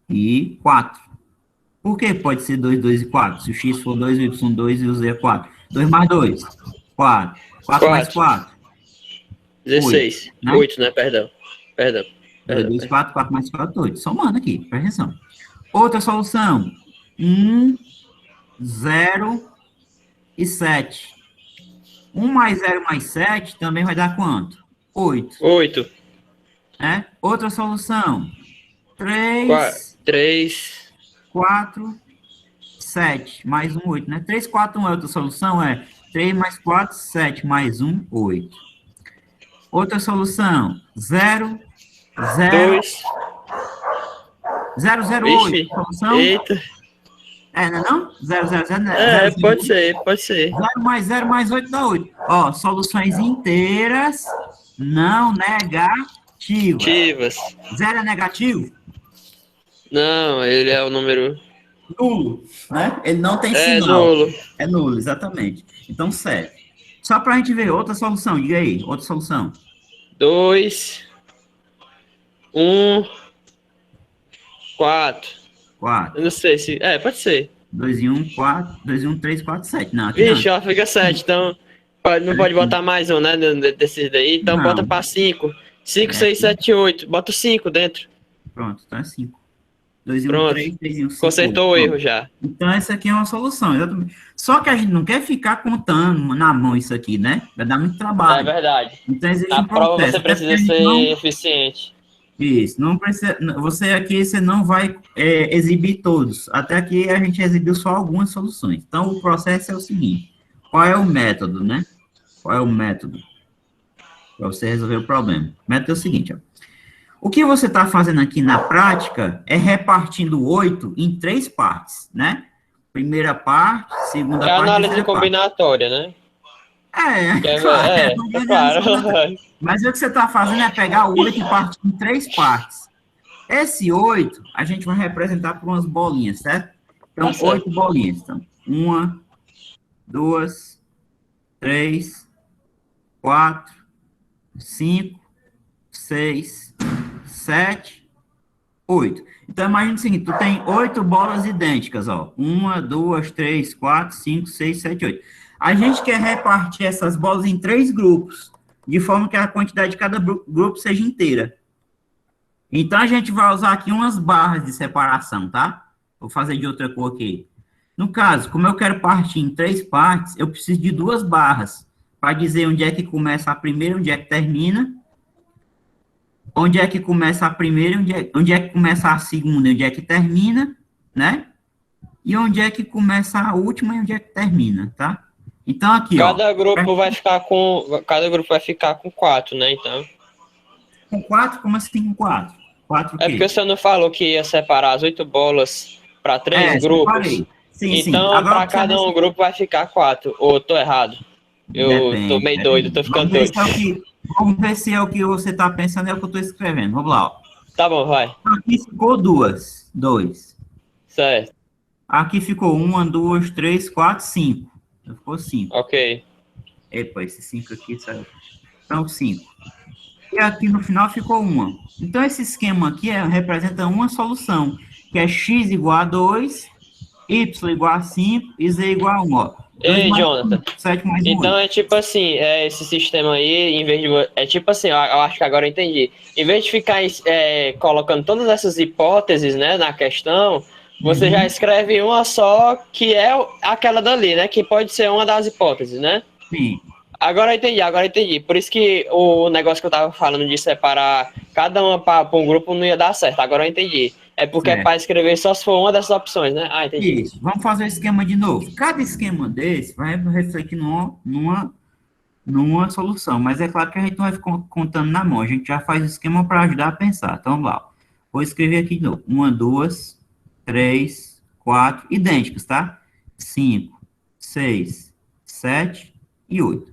e 4. Por que pode ser 2, 2 e 4? Se o x for 2, o y 2 e o z é 4. 2 mais 2, 4. 4 mais 4, 16. 8, né? 8, né? Perdão. 2, 2, 4, 4 mais 4, 8. Somando aqui, presta atenção. Outra solução. 1, 0 e 7. 1 mais 0 mais 7 também vai dar quanto? 8. 8. Né? Outra solução. 3, 3. 4, 7. Mais 1, 8. Né? 3, 4, 1 é outra solução. É 3 mais 4, 7. Mais 1, 8. Outra solução. 0, 0, 2. 0, 0, Vixe. 8. Solução. Eita. É, não é não? 0, 0, 0, É, 0, pode ser, pode ser. 0 mais 8 dá 8. Ó, soluções inteiras não negativas. Ativas. 0 é negativo? Não, ele é o número. Nulo, né? Ele não tem É sinal. nulo. É nulo, exatamente. Então, serve. Só para a gente ver outra solução. Diga aí, outra solução. 2. 1. 4. 4. Eu não sei se. É, pode ser. 2 e 1, 4. 2 e 1, 3, 4, 7. Não, aqui Vixe, não. ó, fica 7. Então, não pode botar mais um, né? Desses daí. Então, Não. bota pra 5. 5, É. 6, 7, 8. Bota 5 dentro. Pronto, então é 5. 2 e 1, Pronto. 3, 3 e 1, 5. Consertou o erro já. Então, essa aqui é uma solução, exatamente. Só que a gente não quer ficar contando na mão isso aqui, né? Vai dar muito É trabalho. verdade. Então, existe Na um prova processo. você Até precisa porque a gente ser não- eficiente. Isso, não precisa. Você aqui, você não vai exibir todos. Até aqui a gente exibiu só algumas soluções. Então, o processo é o seguinte: qual é o método, né? Qual é o método para você resolver o problema? O método é o seguinte: ó. O que você está fazendo aqui na prática é repartindo 8 em 3 partes, né? Primeira parte, segunda É parte, análise terceira parte. combinatória, né? Claro. É claro. Mas o que você está fazendo é pegar o 8 e partir em 3 partes. Esse 8, a gente vai representar por umas bolinhas, certo? Então, Tá certo. 8 bolinhas. Então, 1, 2, 3, 4, 5, 6, 7, 8. Então, imagina o seguinte, tu tem 8 bolas idênticas, ó. 1, 2, 3, 4, 5, 6, 7, 8. A gente quer repartir essas bolas em 3 grupos, de forma que a quantidade de cada grupo seja inteira. Então, a gente vai usar aqui umas barras de separação, tá? Vou fazer de outra cor aqui. No caso, como eu quero partir em 3 partes, eu preciso de 2 barras, para dizer onde é que começa a primeira, onde é que termina, onde é que começa a primeira, onde é que começa a segunda, onde é que termina, né? E onde é que começa a última e onde é que termina, tá? Então, aqui, Cada ó. grupo vai ficar com 4, né? Então. Com 4? Como assim com 4? 4 o É quê? porque você não falou que ia separar as 8 bolas para 3 grupos. Separei. Sim, Então, Agora, para cada um grupo vai ficar 4. Ou tô errado? Eu tô meio doido, tô ficando doido. Vamos ver se é o que você está pensando, é o que eu estou escrevendo. Vamos lá, ó. Tá bom, vai. Aqui ficou 2. Certo. Aqui ficou 1, 2, 3, 4, 5. Ficou 5. Ok. Epa, esse 5 aqui saiu. Então, 5. E aqui no final ficou 1. Então, esse esquema aqui representa uma solução, que é x igual a 2, y igual a 5 e z igual a 1, ó. Ei, Jonathan. 7 mais 1, Então 8. é tipo assim, esse sistema aí, em vez de. É tipo assim, eu acho que agora eu entendi. Em vez de ficar colocando todas essas hipóteses, né, na questão, você já escreve uma só, que é aquela dali, né? Que pode ser uma das hipóteses, né? Sim. Agora eu entendi. Por isso que o negócio que eu tava falando de separar cada uma para um grupo não ia dar certo. Agora eu entendi. É porque é para escrever só se for uma dessas opções, né? Ah, entendi. Isso. Vamos fazer o esquema de novo. Cada esquema desse vai refletir numa solução. Mas é claro que a gente não vai ficar contando na mão. A gente já faz o esquema para ajudar a pensar. Então, vamos lá. Vou escrever aqui de novo. 1, 2, 3, 4. Idênticos, tá? 5, 6, 7 e 8.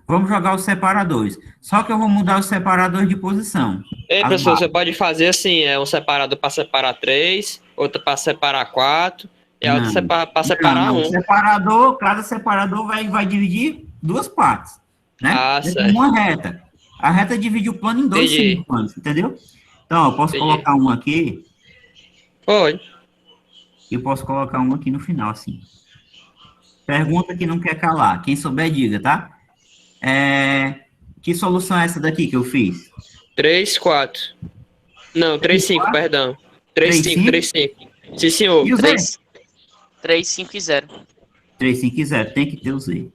Vamos jogar os separadores. Só que eu vou mudar os separadores de posição. Ei, professor, você pode fazer assim, um separador para separar 3, outro para separar 4, e a outra para separar 1. Cada separador vai dividir 2 partes, né? Ah, certo. Uma reta. A reta divide o plano em 2 semiplanos, entendeu? Então, eu posso colocar um aqui. Pode. E eu posso colocar um aqui no final, assim. Pergunta que não quer calar. Quem souber, diga, tá? Que solução é essa daqui que eu fiz? 3, 4. Não, 3, 5, perdão. 3, 5, 3, 5. Sim, senhor. E o Z? 3, 5 e 0. 3, 5 e 0. Tem que ter o Z.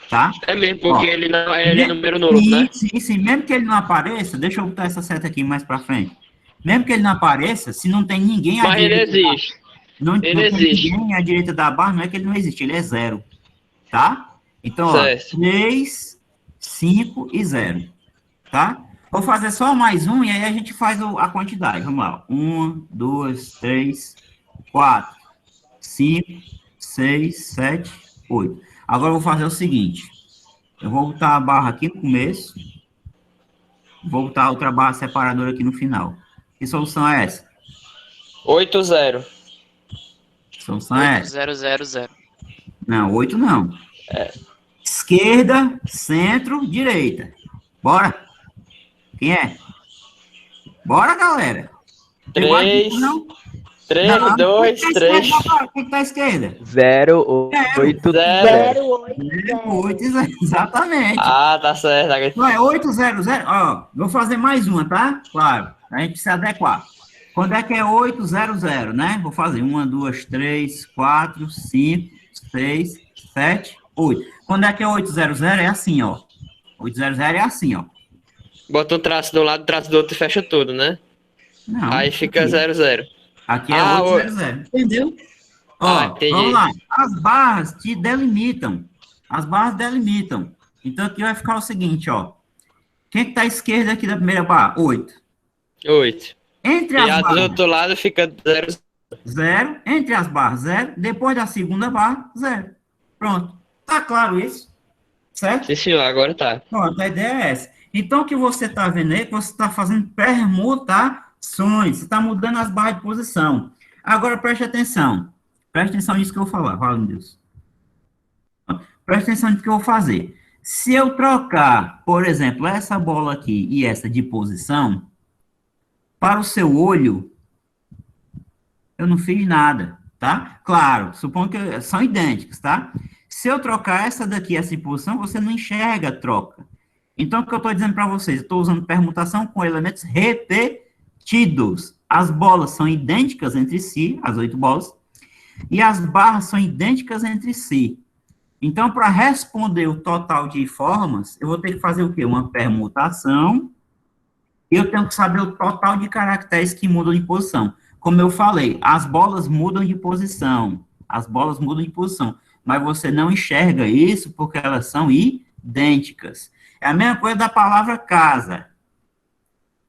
Tá? É mesmo, porque Ó, ele não ele é número nulo, né? Sim, mesmo que ele não apareça, deixa eu botar essa seta aqui mais pra frente. Mesmo que ele não apareça, se não tem ninguém à Mas ele direita, existe. não Ele tem existe. ninguém à direita da barra, não é que ele não existe, ele é 0. Tá? Então, ó, Certo. 3, 5 e 0. Tá? Vou fazer só mais um e aí a gente faz a quantidade. Vamos lá. 1, 2, 3, 4, 5, 6, 7, 8. Agora eu vou fazer o seguinte. Eu vou botar a barra aqui no começo. Vou botar outra barra separadora aqui no final. Que solução é essa? 8, 0. Que solução é 8, essa? 0, 0, 0. Não, 8 não. Esquerda, centro, direita. Bora? Quem é? Bora, galera. Pegou a dica, 3, não? 3, Não, 2, quem tá 3. esquerda, agora? Quem tá à esquerda? 0, 8, 0. 8, exatamente. Ah, tá certo. Não, é 800. Ó, vou fazer mais uma, tá? Claro, a gente se adequar. Quando é que é 800, né? Vou fazer 1, 2, 3, 4, 5, 6, 7, 8. Quando é que é 800? É assim, ó. 800 é assim, ó. Bota um traço de um lado, traço do outro e fecha tudo, né? Não. Aí fica aqui. 0, 0. Aqui é Ah, 800. Entendeu? Ó, entendi. vamos lá. As barras te delimitam. As barras delimitam. Então aqui vai ficar o seguinte, ó. Quem que tá à esquerda aqui da primeira barra? 8. 8. Entre E as a do barras, outro lado fica 0. 0. Entre as barras, 0. Depois da segunda barra, 0. Pronto. Tá claro isso? Certo? Sim, senhor, agora tá. Pronto, a ideia é essa. Então, o que você está vendo aí é que você está fazendo permutações. Você está mudando as barras de posição. Agora, preste atenção. Preste atenção nisso que eu vou falar. Fala, meu Deus. Preste atenção nisso que eu vou fazer. Se eu trocar, por exemplo, essa bola aqui e essa de posição, para o seu olho, eu não fiz nada, tá? Claro, suponho que são idênticas, tá? Se eu trocar essa daqui, essa de posição, você não enxerga a troca. Então, o que eu estou dizendo para vocês? Eu estou usando permutação com elementos repetidos. As bolas são idênticas entre si, as 8 bolas, e as barras são idênticas entre si. Então, para responder o total de formas, eu vou ter que fazer o quê? Uma permutação, e eu tenho que saber o total de caracteres que mudam de posição. Como eu falei, as bolas mudam de posição. As bolas mudam de posição. Mas você não enxerga isso porque elas são idênticas. É a mesma coisa da palavra casa.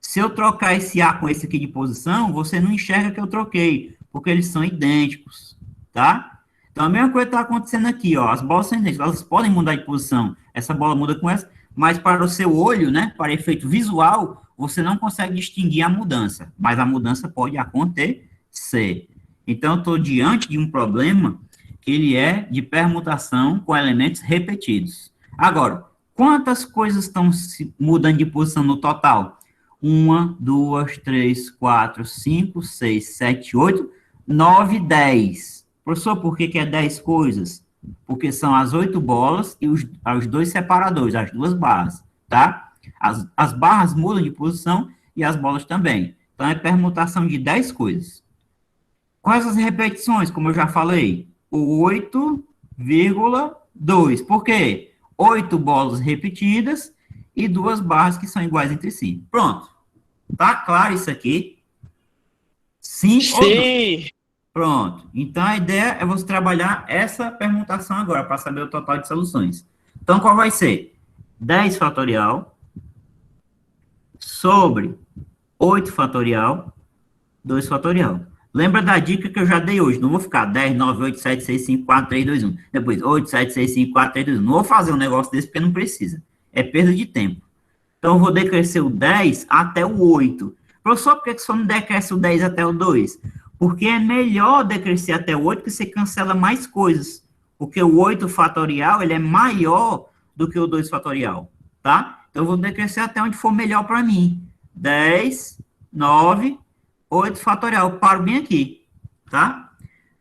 Se eu trocar esse A com esse aqui de posição, você não enxerga que eu troquei, porque eles são idênticos, tá? Então, a mesma coisa está acontecendo aqui, ó. As bolas são idênticas, elas podem mudar de posição. Essa bola muda com essa, mas para o seu olho, né, para efeito visual, você não consegue distinguir a mudança, mas a mudança pode acontecer. Então, eu estou diante de um problema que ele é de permutação com elementos repetidos. Agora, quantas coisas estão se mudando de posição no total? 1, 2, 3, 4, 5, 6, 7, 8, 9, 10. Professor, por que é 10 coisas? Porque são as 8 bolas e os 2 separadores, as 2 barras, tá? As barras mudam de posição e as bolas também. Então, é permutação de 10 coisas. Quais as repetições, como eu já falei? 8,2. Por quê? 8 bolas repetidas e 2 barras que são iguais entre si. Pronto. Tá claro isso aqui? Sim ou não? Sim. Pronto. Então, a ideia é você trabalhar essa permutação agora, para saber o total de soluções. Então, qual vai ser? 10 fatorial sobre 8 fatorial, 2 fatorial. Lembra da dica que eu já dei hoje. Não vou ficar 10, 9, 8, 7, 6, 5, 4, 3, 2, 1. Depois 8, 7, 6, 5, 4, 3, 2, 1. Não vou fazer um negócio desse porque não precisa. É perda de tempo. Então, eu vou decrescer o 10 até o 8. Professor, por que só não decresce o 10 até o 2? Porque é melhor decrescer até o 8 que você cancela mais coisas. Porque o 8 fatorial, ele é maior do que o 2 fatorial, tá? Então, eu vou decrescer até onde for melhor para mim. 10, 9, 8 fatorial. Eu paro bem aqui, tá?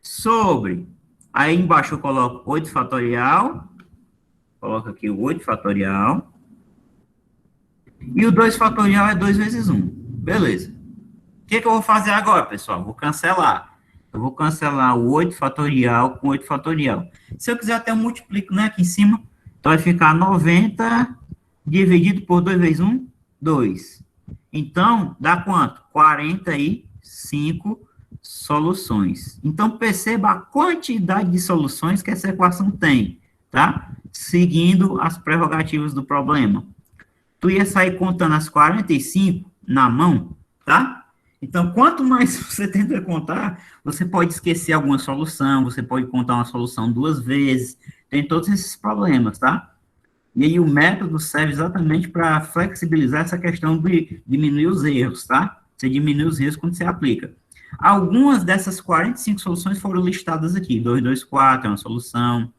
sobre, aí embaixo eu coloco 8 fatorial, coloco aqui o 8 fatorial, e o 2 fatorial é 2 vezes 1. Beleza. O que eu vou fazer agora, pessoal? Vou cancelar. Eu vou cancelar o 8 fatorial com 8 fatorial. Se eu quiser até eu multiplico, né, aqui em cima, então vai ficar 90 dividido por 2 vezes 1, 2. Então, dá quanto? 45 soluções. Então, perceba a quantidade de soluções que essa equação tem, tá? Seguindo as prerrogativas do problema. Tu ia sair contando as 45 na mão, tá? Então, quanto mais você tenta contar, você pode esquecer alguma solução, você pode contar uma solução 2 vezes, tem todos esses problemas, tá? E aí o método serve exatamente para flexibilizar essa questão de diminuir os erros, tá? Você diminui os erros quando você aplica. Algumas dessas 45 soluções foram listadas aqui. 224 é uma solução,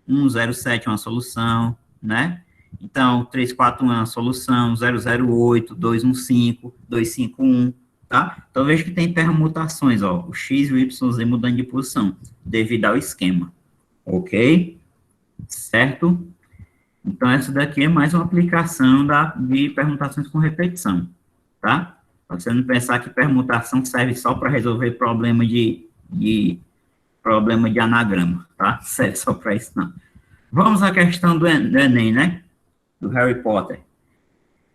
107 é uma solução, né? Então, 341 é uma solução, 008, 215, 251, tá? Então, veja que tem permutações, ó, o X e o YZ mudando de posição, devido ao esquema, ok? Certo? Então, essa daqui é mais uma aplicação de permutações com repetição, tá? Pra você não pensar que permutação serve só para resolver problema de anagrama, tá? Serve só para isso, não. Vamos à questão do Enem, né? Do Harry Potter.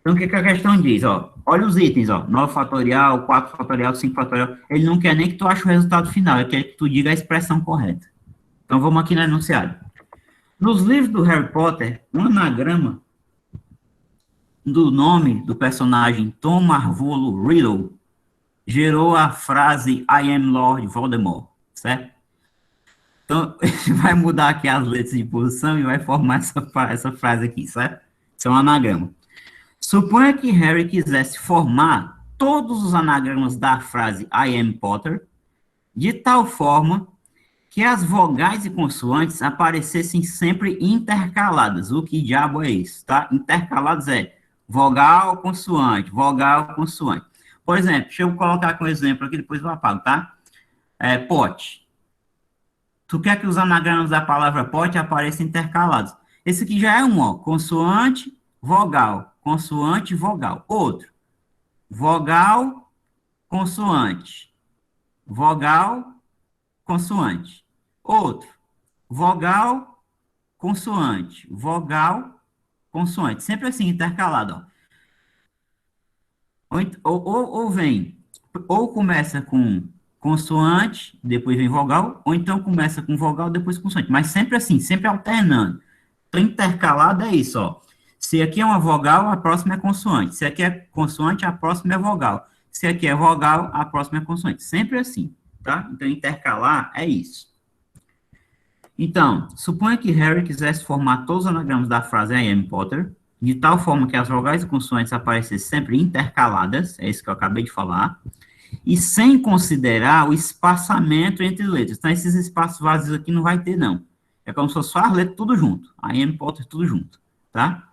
Então, o que a questão diz, ó? Olha os itens, ó. 9 fatorial, 4 fatorial, 5 fatorial. Ele não quer nem que tu ache o resultado final, ele quer que tu diga a expressão correta. Então, vamos aqui no enunciado. Nos livros do Harry Potter, um anagrama do nome do personagem Tom Marvolo Riddle gerou a frase I am Lord Voldemort, certo? Então, ele vai mudar aqui as letras de posição e vai formar essa frase aqui, certo? Isso é um anagrama. Suponha que Harry quisesse formar todos os anagramas da frase I am Potter de tal forma que as vogais e consoantes aparecessem sempre intercaladas. O que diabo é isso, tá? Intercalados é vogal, consoante, vogal, consoante. Por exemplo, deixa eu colocar com um exemplo aqui, depois eu apago, tá? Pote. Tu quer que os anagramas da palavra pote apareçam intercalados. Esse aqui já é um, ó, consoante, vogal, consoante, vogal. Outro, vogal, consoante, vogal, consoante. Outro, vogal, consoante, vogal, consoante. Sempre assim, intercalado, ó. Ou vem, ou começa com consoante, depois vem vogal, ou então começa com vogal, depois consoante. Mas sempre assim, sempre alternando. Então, intercalado é isso, ó. Se aqui é uma vogal, a próxima é consoante. Se aqui é consoante, a próxima é vogal. Se aqui é vogal, a próxima é consoante. Sempre assim, tá? Então, intercalar é isso. Então, suponha que Harry quisesse formar todos os anagramas da frase I am Potter, de tal forma que as vogais e consoantes aparecessem sempre intercaladas, é isso que eu acabei de falar, e sem considerar o espaçamento entre letras. Então, esses espaços vazios aqui não vai ter, não. É como se fosse só as letras tudo junto. I am Potter tudo junto, tá?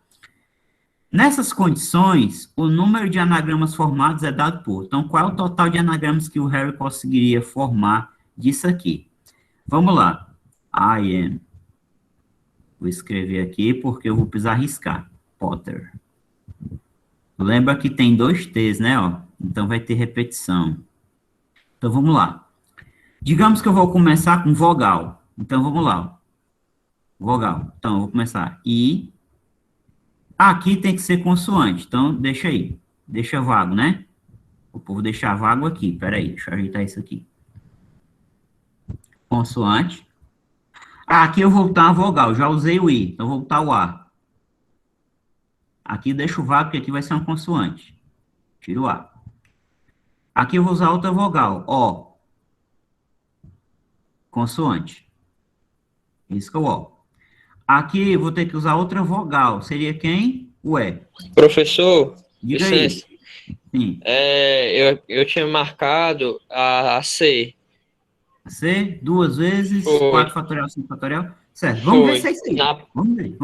Nessas condições, o número de anagramas formados é dado por. Então, qual é o total de anagramas que o Harry conseguiria formar disso aqui? Vamos lá. I am. Vou escrever aqui porque eu vou precisar arriscar. Potter. Lembra que tem 2 T's, né? Ó? Então, vai ter repetição. Então, vamos lá. Digamos que eu vou começar com vogal. Então, vamos lá. Ó. Vogal. Então, eu vou começar. I. Aqui tem que ser consoante. Então, deixa aí. Deixa vago, né? O povo deixar vago aqui. Peraí, deixa eu ajeitar isso aqui. Consoante. Aqui eu vou botar uma vogal. Já usei o I. Então, vou botar o A. Aqui deixo o vago, porque aqui vai ser uma consoante. Tiro o A. Aqui eu vou usar outra vogal. O. Consoante. Isso que é o O. Aqui eu vou ter que usar outra vogal. Seria quem? O E. Professor, Diga licença. aí. Sim. Eu tinha marcado a C. C, 2 vezes, Foi. 4 fatorial, 5 fatorial. Certo, vamos ver Foi. se é isso aí. Na- Vamos ver.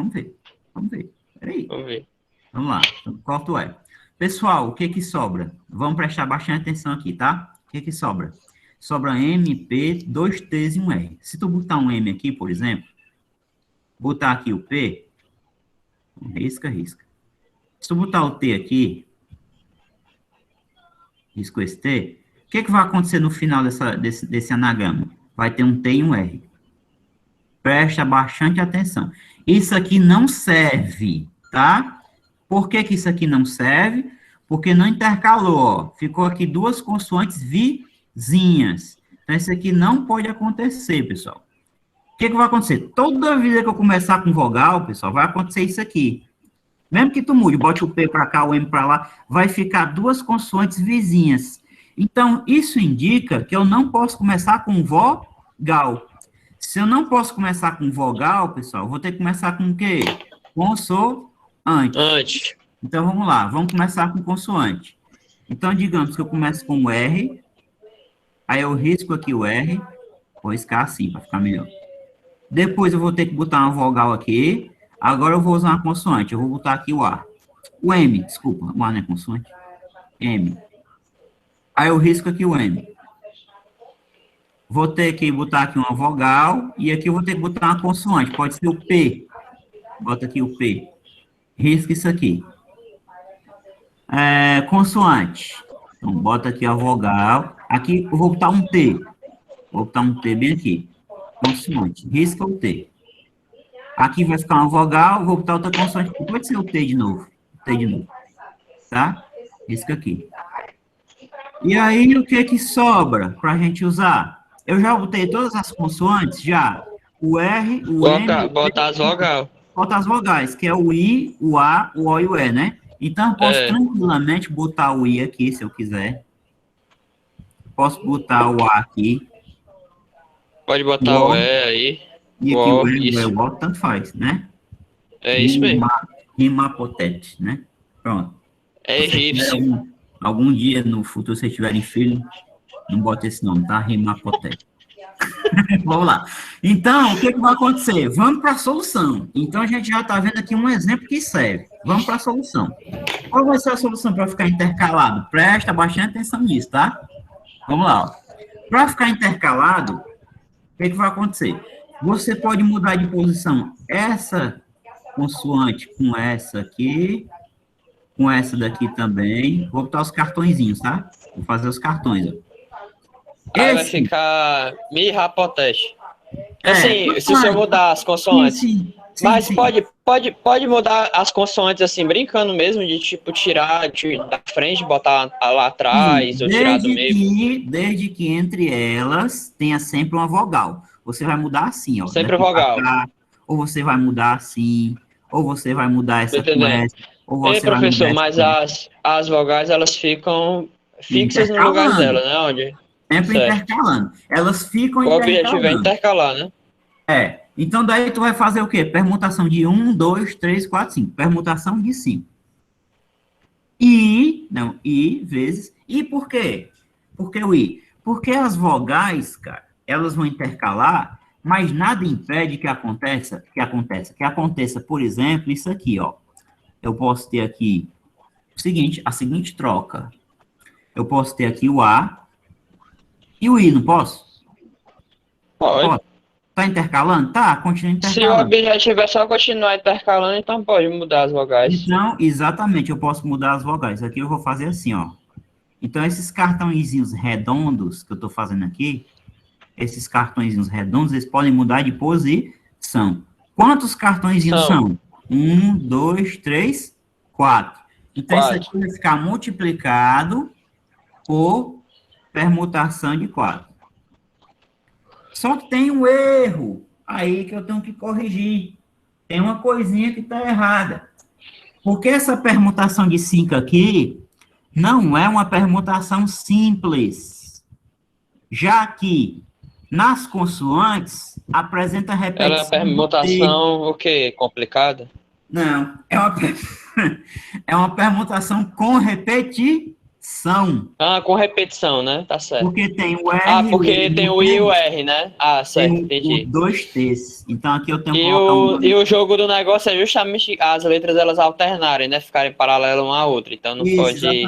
Peraí. Vamos ver. Vamos lá. Então, corta o E. Pessoal, o que que sobra? Vamos prestar bastante atenção aqui, tá? O que que sobra? sobra M, P, dois T's e um R. Se tu botar um M aqui, por exemplo, botar aqui o P, risca. Se tu botar o T aqui, risco esse T, o que vai acontecer no final desse anagrama? Vai ter um T e um R. Presta bastante atenção. Isso aqui não serve, tá? Por que isso aqui não serve? Porque não intercalou, ó. Ficou aqui duas consoantes vizinhas. Então, isso aqui não pode acontecer, pessoal. O que vai acontecer? Toda vez que eu começar com vogal, pessoal, vai acontecer isso aqui. Mesmo que tu mude, bote o P para cá, o M para lá, vai ficar duas consoantes vizinhas. Então, isso indica que eu não posso começar com vogal. Se eu não posso começar com vogal, pessoal, eu vou ter que começar com o quê? Consoante. Então, vamos lá. Vamos começar com consoante. Então, digamos que eu começo com o R. Aí, eu risco aqui o R. Vou riscar assim, para ficar melhor. Depois, eu vou ter que botar uma vogal aqui. Agora, eu vou usar uma consoante. Eu vou botar aqui o A. O M, desculpa. O A não é consoante. M. Aí, eu risco aqui o M. Vou ter que botar aqui uma vogal. E aqui, eu vou ter que botar uma consoante. Pode ser o P. Bota aqui o P. Risca isso aqui. Consoante. Então, bota aqui a vogal. Aqui, eu vou botar um T. Vou botar um T bem aqui. Consoante. Risca o T. Aqui vai ficar uma vogal. Vou botar outra consoante. Pode ser o T de novo. T de novo. Tá? Risca aqui. E aí, o que sobra para a gente usar? Eu já botei todas as consoantes, já. O R, o M... Botar as vogais. Botar as vogais, que é o I, o A, o O e o E, né? Então, eu posso tranquilamente botar o I aqui, se eu quiser. Posso botar o A aqui. Pode botar o E aí. E aqui o E, o O, tanto faz, né? É isso mesmo. Rimapotete, né? Pronto. É egípcio. Algum dia no futuro, se vocês tiverem filho, não bota esse nome, tá? Rimapotete. Vamos lá. Então, o que vai acontecer? Vamos para a solução. Então, a gente já está vendo aqui um exemplo que serve. Vamos para a solução. Qual vai ser a solução para ficar intercalado? Presta bastante atenção nisso, tá? Vamos lá. Para ficar intercalado, o que vai acontecer? Você pode mudar de posição essa consoante com essa aqui, com essa daqui também. Vou botar os cartõezinhos, tá? Vou fazer os cartões, ó. Aí vai ficar mi rapoteste. Assim, se você mudar as consoantes. Sim, mas pode mudar as consoantes assim, brincando mesmo, de tipo tirar da frente, botar lá atrás, ou tirar do meio. Desde que entre elas tenha sempre uma vogal. Você vai mudar assim, ó. Sempre vogal. Ou você vai mudar assim, ou você vai mudar essa com essa. Ou você professor, mas as vogais elas ficam fixas no lugar dela, né? Onde? Sempre intercalando. Elas ficam intercalando. O objetivo é intercalar, né? Então, daí tu vai fazer o quê? Permutação de 1, 2, 3, 4, 5. Permutação de 5. I vezes... E por quê? Por que o I? Porque as vogais, cara, elas vão intercalar, mas nada impede que aconteça, por exemplo, isso aqui, ó. Eu posso ter aqui a seguinte troca. Eu posso ter aqui o A, e o I, não posso? Pode. Tá intercalando? Tá, continua intercalando. Se o objetivo é só continuar intercalando, então pode mudar as vogais. Então, exatamente, eu posso mudar as vogais. Aqui eu vou fazer assim, ó. Então, esses cartõezinhos redondos que eu tô fazendo aqui, esses cartõezinhos redondos, eles podem mudar de posição. Quantos cartõezinhos são? 1, 2, 3, 4. Então, isso aqui vai ficar multiplicado por permutação de 4. Só que tem um erro aí que eu tenho que corrigir. Tem uma coisinha que está errada. Porque essa permutação de 5 aqui não é uma permutação simples. Já que nas consoantes apresenta repetição. Ela é uma permutação o quê? Complicada? Não, é uma permutação com repetição. Com repetição, né? Tá certo. Porque tem o R. Porque tem o I e o R, né? Certo, entendi. Dois T's. Então aqui eu tenho e o jogo do negócio é justamente as letras elas alternarem, né? Ficarem paralelas uma à outra. Então não pode. Você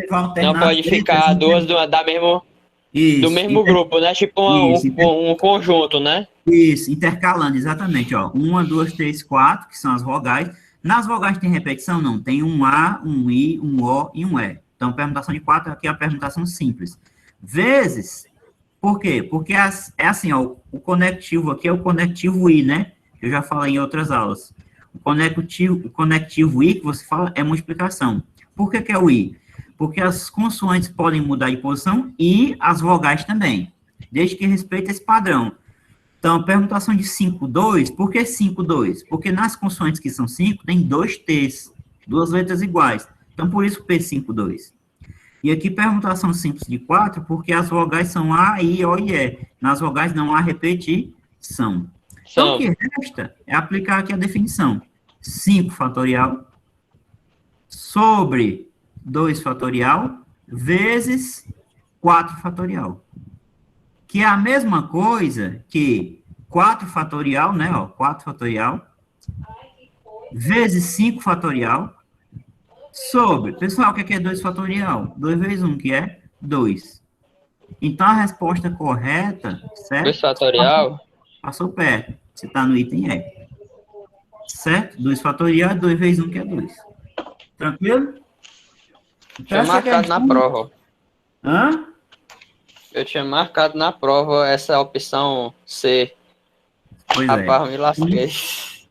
vai alternar não pode ficar duas da mesma. Isso, Do mesmo grupo, né? Tipo isso, um conjunto, né? isso, intercalando, exatamente, ó. 1, 2, 3, 4, que são as vogais. Nas vogais tem repetição? Não. Tem um A, um I, um O e um E. Então, permutação de 4 aqui é a permutação simples. Vezes, por quê? Porque é assim, ó, o conectivo aqui é o conectivo I, né? Eu já falei em outras aulas. O conectivo I que você fala é multiplicação. Por que que é o I? Porque as consoantes podem mudar de posição e as vogais também, desde que respeite esse padrão. Então, permutação de 5, 2, por que 5, 2? Porque nas consoantes que são 5, tem 2 T's, duas letras iguais. Então, por isso P5, 2. E aqui, permutação simples de 4, porque as vogais são A, I, O e E. Nas vogais não há repetição. Então, o que resta é aplicar aqui a definição. 5 fatorial sobre 2 fatorial vezes 4 fatorial. Que é a mesma coisa que 4 fatorial, né, ó, 4 fatorial, vezes 5 fatorial, sobre, pessoal, o que é 2 fatorial? 2 vezes 1, que é 2. Então, a resposta correta, certo? 2 fatorial? Passou perto, você está no item E. Certo? 2 fatorial é 2 vezes 1, que é 2. Tranquilo? Então, Tinha marcado na prova. Hã? Eu tinha marcado na prova essa opção C. Pois Rapaz, me lasquei.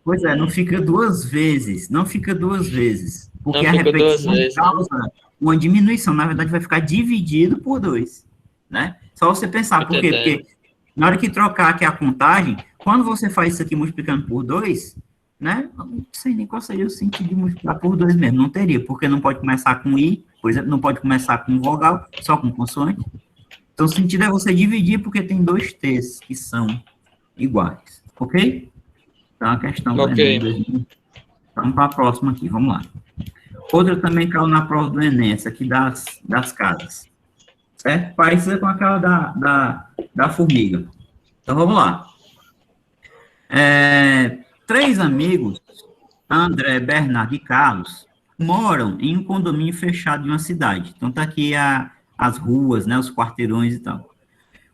Pois é, não fica duas vezes. Não fica duas vezes. Porque Não a fica duas repetição vezes, né? causa uma diminuição. Na verdade, vai ficar dividido por 2. Né? Só você pensar. Por quê? Entendendo. Porque na hora que trocar aqui a contagem, quando você faz isso aqui multiplicando por 2, né? Eu não sei nem qual seria o sentido de multiplicar por 2 mesmo. Não teria, porque não pode começar com I, por exemplo, não pode começar com vogal, só com consoante. Então, o sentido é você dividir, porque tem 2 T's que são iguais. Ok? Então, a questão do Ok. Enem. Vamos para a próxima aqui, vamos lá. Outra também caiu na prova do Enem, essa aqui das casas. Certo? Parecida com aquela da formiga. Então, vamos lá. 3 amigos, André, Bernardo e Carlos, moram em um condomínio fechado de uma cidade. Então, tá aqui as ruas, né, os quarteirões e tal.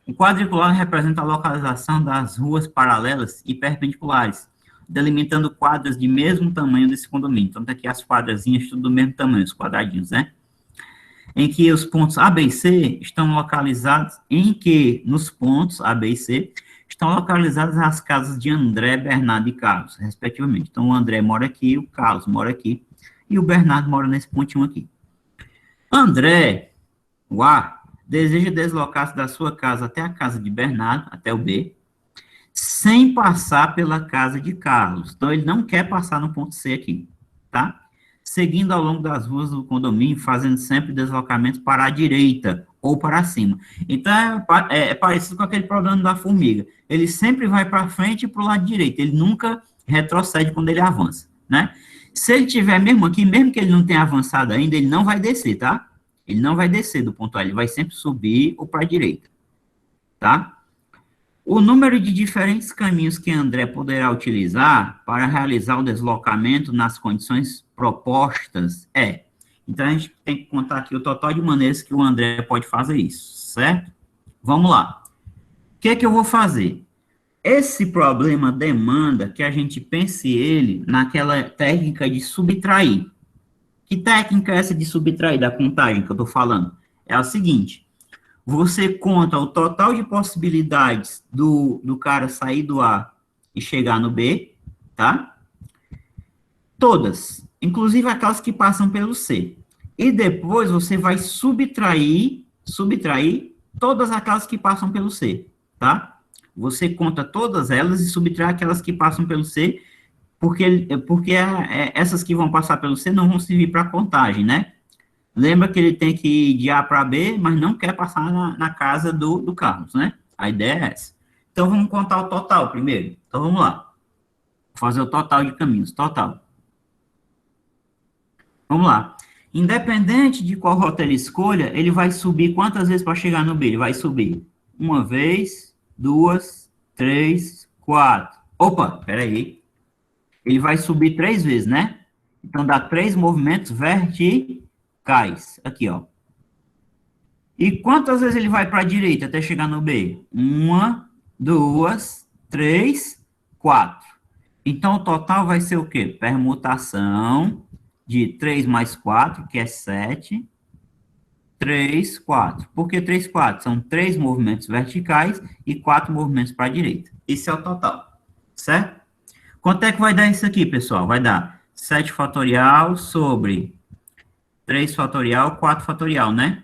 O quadriculado representa a localização das ruas paralelas e perpendiculares, delimitando quadras de mesmo tamanho desse condomínio. Então, tá aqui as quadrazinhas, tudo do mesmo tamanho, os quadradinhos, né? Em que os pontos A, B e C estão localizados, nos pontos A, B e C estão localizadas as casas de André, Bernardo e Carlos, respectivamente. Então, o André mora aqui, o Carlos mora aqui, e o Bernardo mora nesse pontinho aqui. André, o A, deseja deslocar-se da sua casa até a casa de Bernardo, até o B, sem passar pela casa de Carlos. Então, ele não quer passar no ponto C aqui, tá? Seguindo ao longo das ruas do condomínio, fazendo sempre deslocamentos para a direita ou para cima. Então, é parecido com aquele problema da formiga. Ele sempre vai para frente e para o lado direito. Ele nunca retrocede quando ele avança, né? Se ele tiver mesmo aqui, mesmo que ele não tenha avançado ainda, ele não vai descer, tá? Ele não vai descer do ponto A, ele vai sempre subir ou para a direita, tá? O número de diferentes caminhos que André poderá utilizar para realizar o deslocamento nas condições propostas é. Então, a gente tem que contar aqui o total de maneiras que o André pode fazer isso, certo? Vamos lá. O que é que eu vou fazer? Esse problema demanda que a gente pense ele naquela técnica de subtrair. Que técnica é essa de subtrair da contagem que eu estou falando? É a seguinte, você conta o total de possibilidades do cara sair do A e chegar no B, tá? Todas, inclusive aquelas que passam pelo C. E depois você vai subtrair todas aquelas que passam pelo C, tá? Você conta todas elas e subtrai aquelas que passam pelo C, porque essas que vão passar pelo C não vão servir para contagem, né? Lembra que ele tem que ir de A para B, mas não quer passar na casa do Carlos, né? A ideia é essa. Então, vamos contar o total primeiro. Então, vamos lá. Vou fazer o total de caminhos, total. Vamos lá. Independente de qual rota ele escolha, ele vai subir quantas vezes para chegar no B? Ele vai subir 1 vez, 2, 3, 4. Opa, peraí. Ele vai subir 3 vezes, né? Então, dá 3 movimentos verticais. Aqui, ó. E quantas vezes ele vai para a direita até chegar no B? 1, 2, 3, 4. Então, o total vai ser o quê? Permutação de 3 mais 4, que é 7. 3, 4. Por que 3, 4? São 3 movimentos verticais e 4 movimentos para a direita. Esse é o total, certo? Quanto é que vai dar isso aqui, pessoal? Vai dar 7 fatorial sobre 3 fatorial, 4 fatorial, né?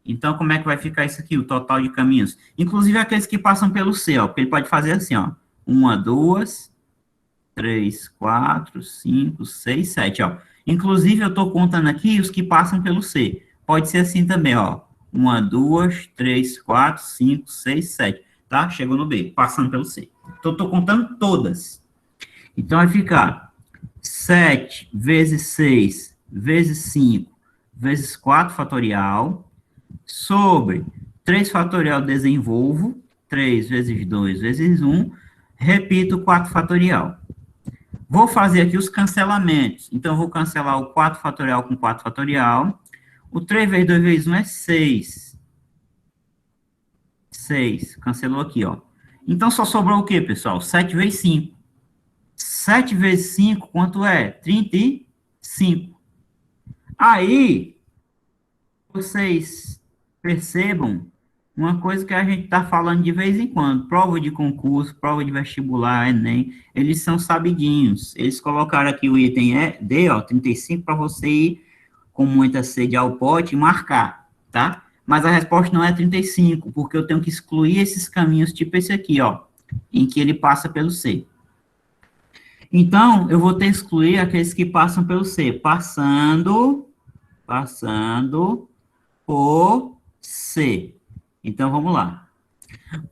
Então, como é que vai ficar isso aqui, o total de caminhos? Inclusive aqueles que passam pelo C, ó, porque ele pode fazer assim, ó. 1, 2, 3, 4, 5, 6, 7, ó. Inclusive, eu estou contando aqui os que passam pelo C. Pode ser assim também, ó. 1, 2, 3, 4, 5, 6, 7. Tá? Chegou no B, passando pelo C. Então, estou contando todas. Então, vai ficar 7 vezes 6 vezes 5 vezes 4 fatorial sobre 3 fatorial desenvolvo, 3 vezes 2 vezes 1, repito 4 fatorial. Vou fazer aqui os cancelamentos. Então, vou cancelar o 4 fatorial com 4 fatorial. O 3 vezes 2 vezes 1 é 6. 6. Cancelou aqui, ó. Então, só sobrou o quê, pessoal? 7 vezes 5. 7 vezes 5, quanto é? 35. Aí, vocês percebam uma coisa que a gente está falando de vez em quando. Prova de concurso, prova de vestibular, Enem, eles são sabidinhos. Eles colocaram aqui o item D, ó, 35, para você ir com muita sede ao pote e marcar, tá? Mas a resposta não é 35, porque eu tenho que excluir esses caminhos, tipo esse aqui, ó, em que ele passa pelo C. Então, eu vou ter que excluir aqueles que passam pelo C, passando por C. Então, vamos lá.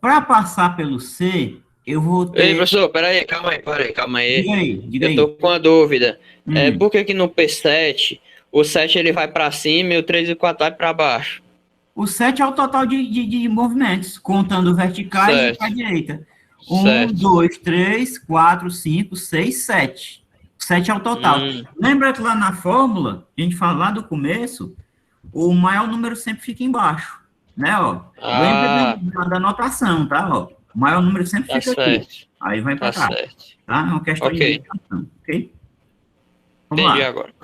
Para passar pelo C, eu vou ter... Ei, professor, peraí, calma aí. Diga aí. Eu tô com uma dúvida. Por que no P7, o 7 ele vai para cima e o 3 e o 4 vai para baixo? O 7 é o total de movimentos, contando verticais Certo. e para a direita. Certo. 1, 2, 3, 4, 5, 6, 7. 7 é o total. Lembra que lá na fórmula, a gente fala lá do começo, o maior número sempre fica embaixo, né, ó? Lembra da anotação, tá, ó? O maior número sempre fica certo. aqui. Aí vai para Tá cá, certo. tá? É uma questão de anotação, ok? Vamos Entendi lá. agora.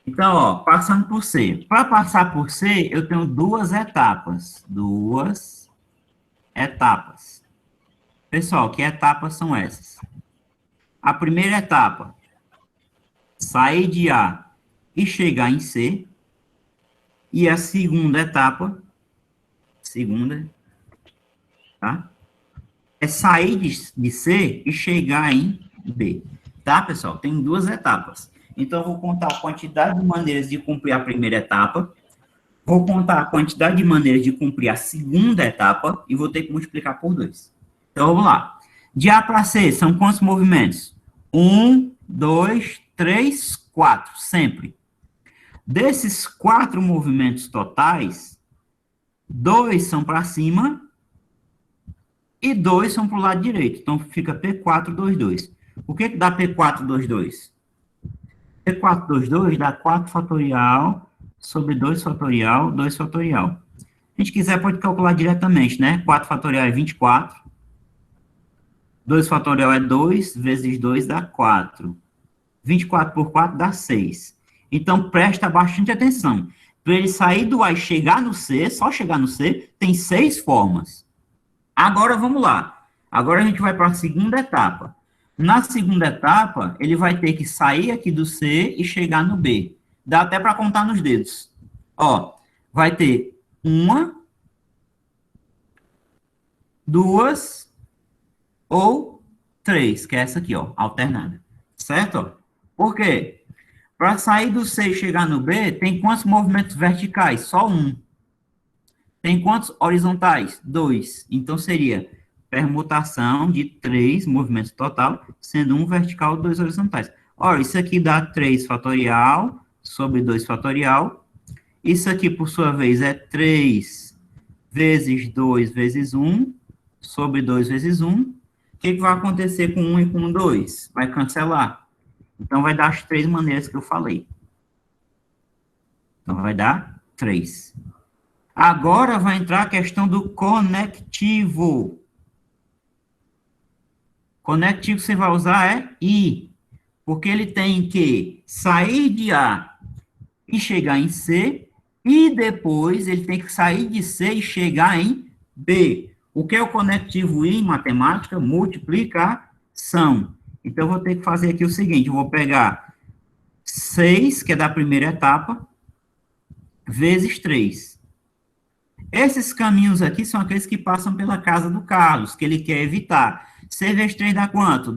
Então, ó, passando por C. Para passar por C, eu tenho 2 etapas. 2 etapas. Pessoal, que etapas são essas? A primeira etapa, sair de A e chegar em C. E a segunda etapa, tá? É sair de C e chegar em B. Tá, pessoal? Tem 2 etapas. Então, eu vou contar a quantidade de maneiras de cumprir a primeira etapa, vou contar a quantidade de maneiras de cumprir a segunda etapa e vou ter que multiplicar por 2. Então, vamos lá. De A para C, são quantos movimentos? 1, 2, 3, 4, sempre. Desses 4 movimentos totais, 2 são para cima e 2 são para o lado direito. Então, fica P4, 2, 2. O que dá P4, 2, 2? P4, 2, 2 dá 4 fatorial sobre 2 fatorial, 2 fatorial. Se a gente quiser, pode calcular diretamente, né? 4 fatorial é 24. 2 fatorial é 2, vezes 2 dá 4. 24 por 4 dá 6. Então, presta bastante atenção. Para ele sair do A e chegar no C, só chegar no C, tem 6 formas. Agora, vamos lá. Agora, a gente vai para a segunda etapa. Na segunda etapa, ele vai ter que sair aqui do C e chegar no B. Dá até para contar nos dedos. Ó, vai ter 1, 2 ou 3, que é essa aqui, ó, alternada. Certo? Por quê? Para sair do C e chegar no B, tem quantos movimentos verticais? Só 1. Tem quantos horizontais? 2. Então, seria permutação de 3 movimentos total, sendo 1 vertical e 2 horizontais. Ora, isso aqui dá 3 fatorial sobre 2 fatorial. Isso aqui, por sua vez, é 3 vezes 2 vezes 1 sobre 2 vezes 1. O que vai acontecer com 1 e com 2? Vai cancelar. Então, vai dar as 3 maneiras que eu falei. Então, vai dar 3. Agora vai entrar a questão do conectivo. Conectivo que você vai usar é I, porque ele tem que sair de A e chegar em C, e depois ele tem que sair de C e chegar em B. O que é o conectivo I em matemática? Multiplicação. Então, eu vou ter que fazer aqui o seguinte, eu vou pegar 6, que é da primeira etapa, vezes 3. Esses caminhos aqui são aqueles que passam pela casa do Carlos, que ele quer evitar. 6 vezes 3 dá quanto?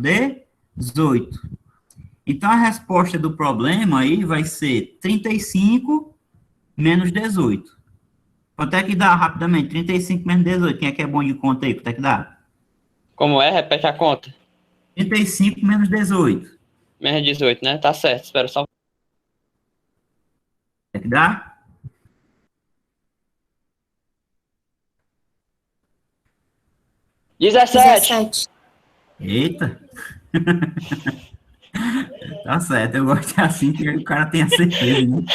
18. Então, a resposta do problema aí vai ser 35 menos 18. Quanto é que dá, rapidamente? 35 menos 18. Quem é que é bom de conta aí? Quanto é que dá? Como é? Repete a conta. 35 menos 18. Menos 18, né? Tá certo, espera só. Quanto é que dá? Dezessete. Eita! Tá certo, eu gosto assim que o cara tenha certeza, né?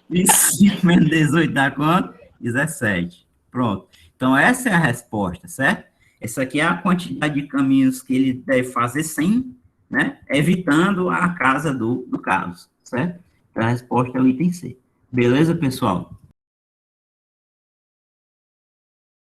25 menos 18 dá quanto? 17. Pronto. Então, essa é a resposta, certo? Essa aqui é a quantidade de caminhos que ele deve fazer sem, né? Evitando a casa do Carlos, certo? Então, a resposta é o item C. Beleza, pessoal?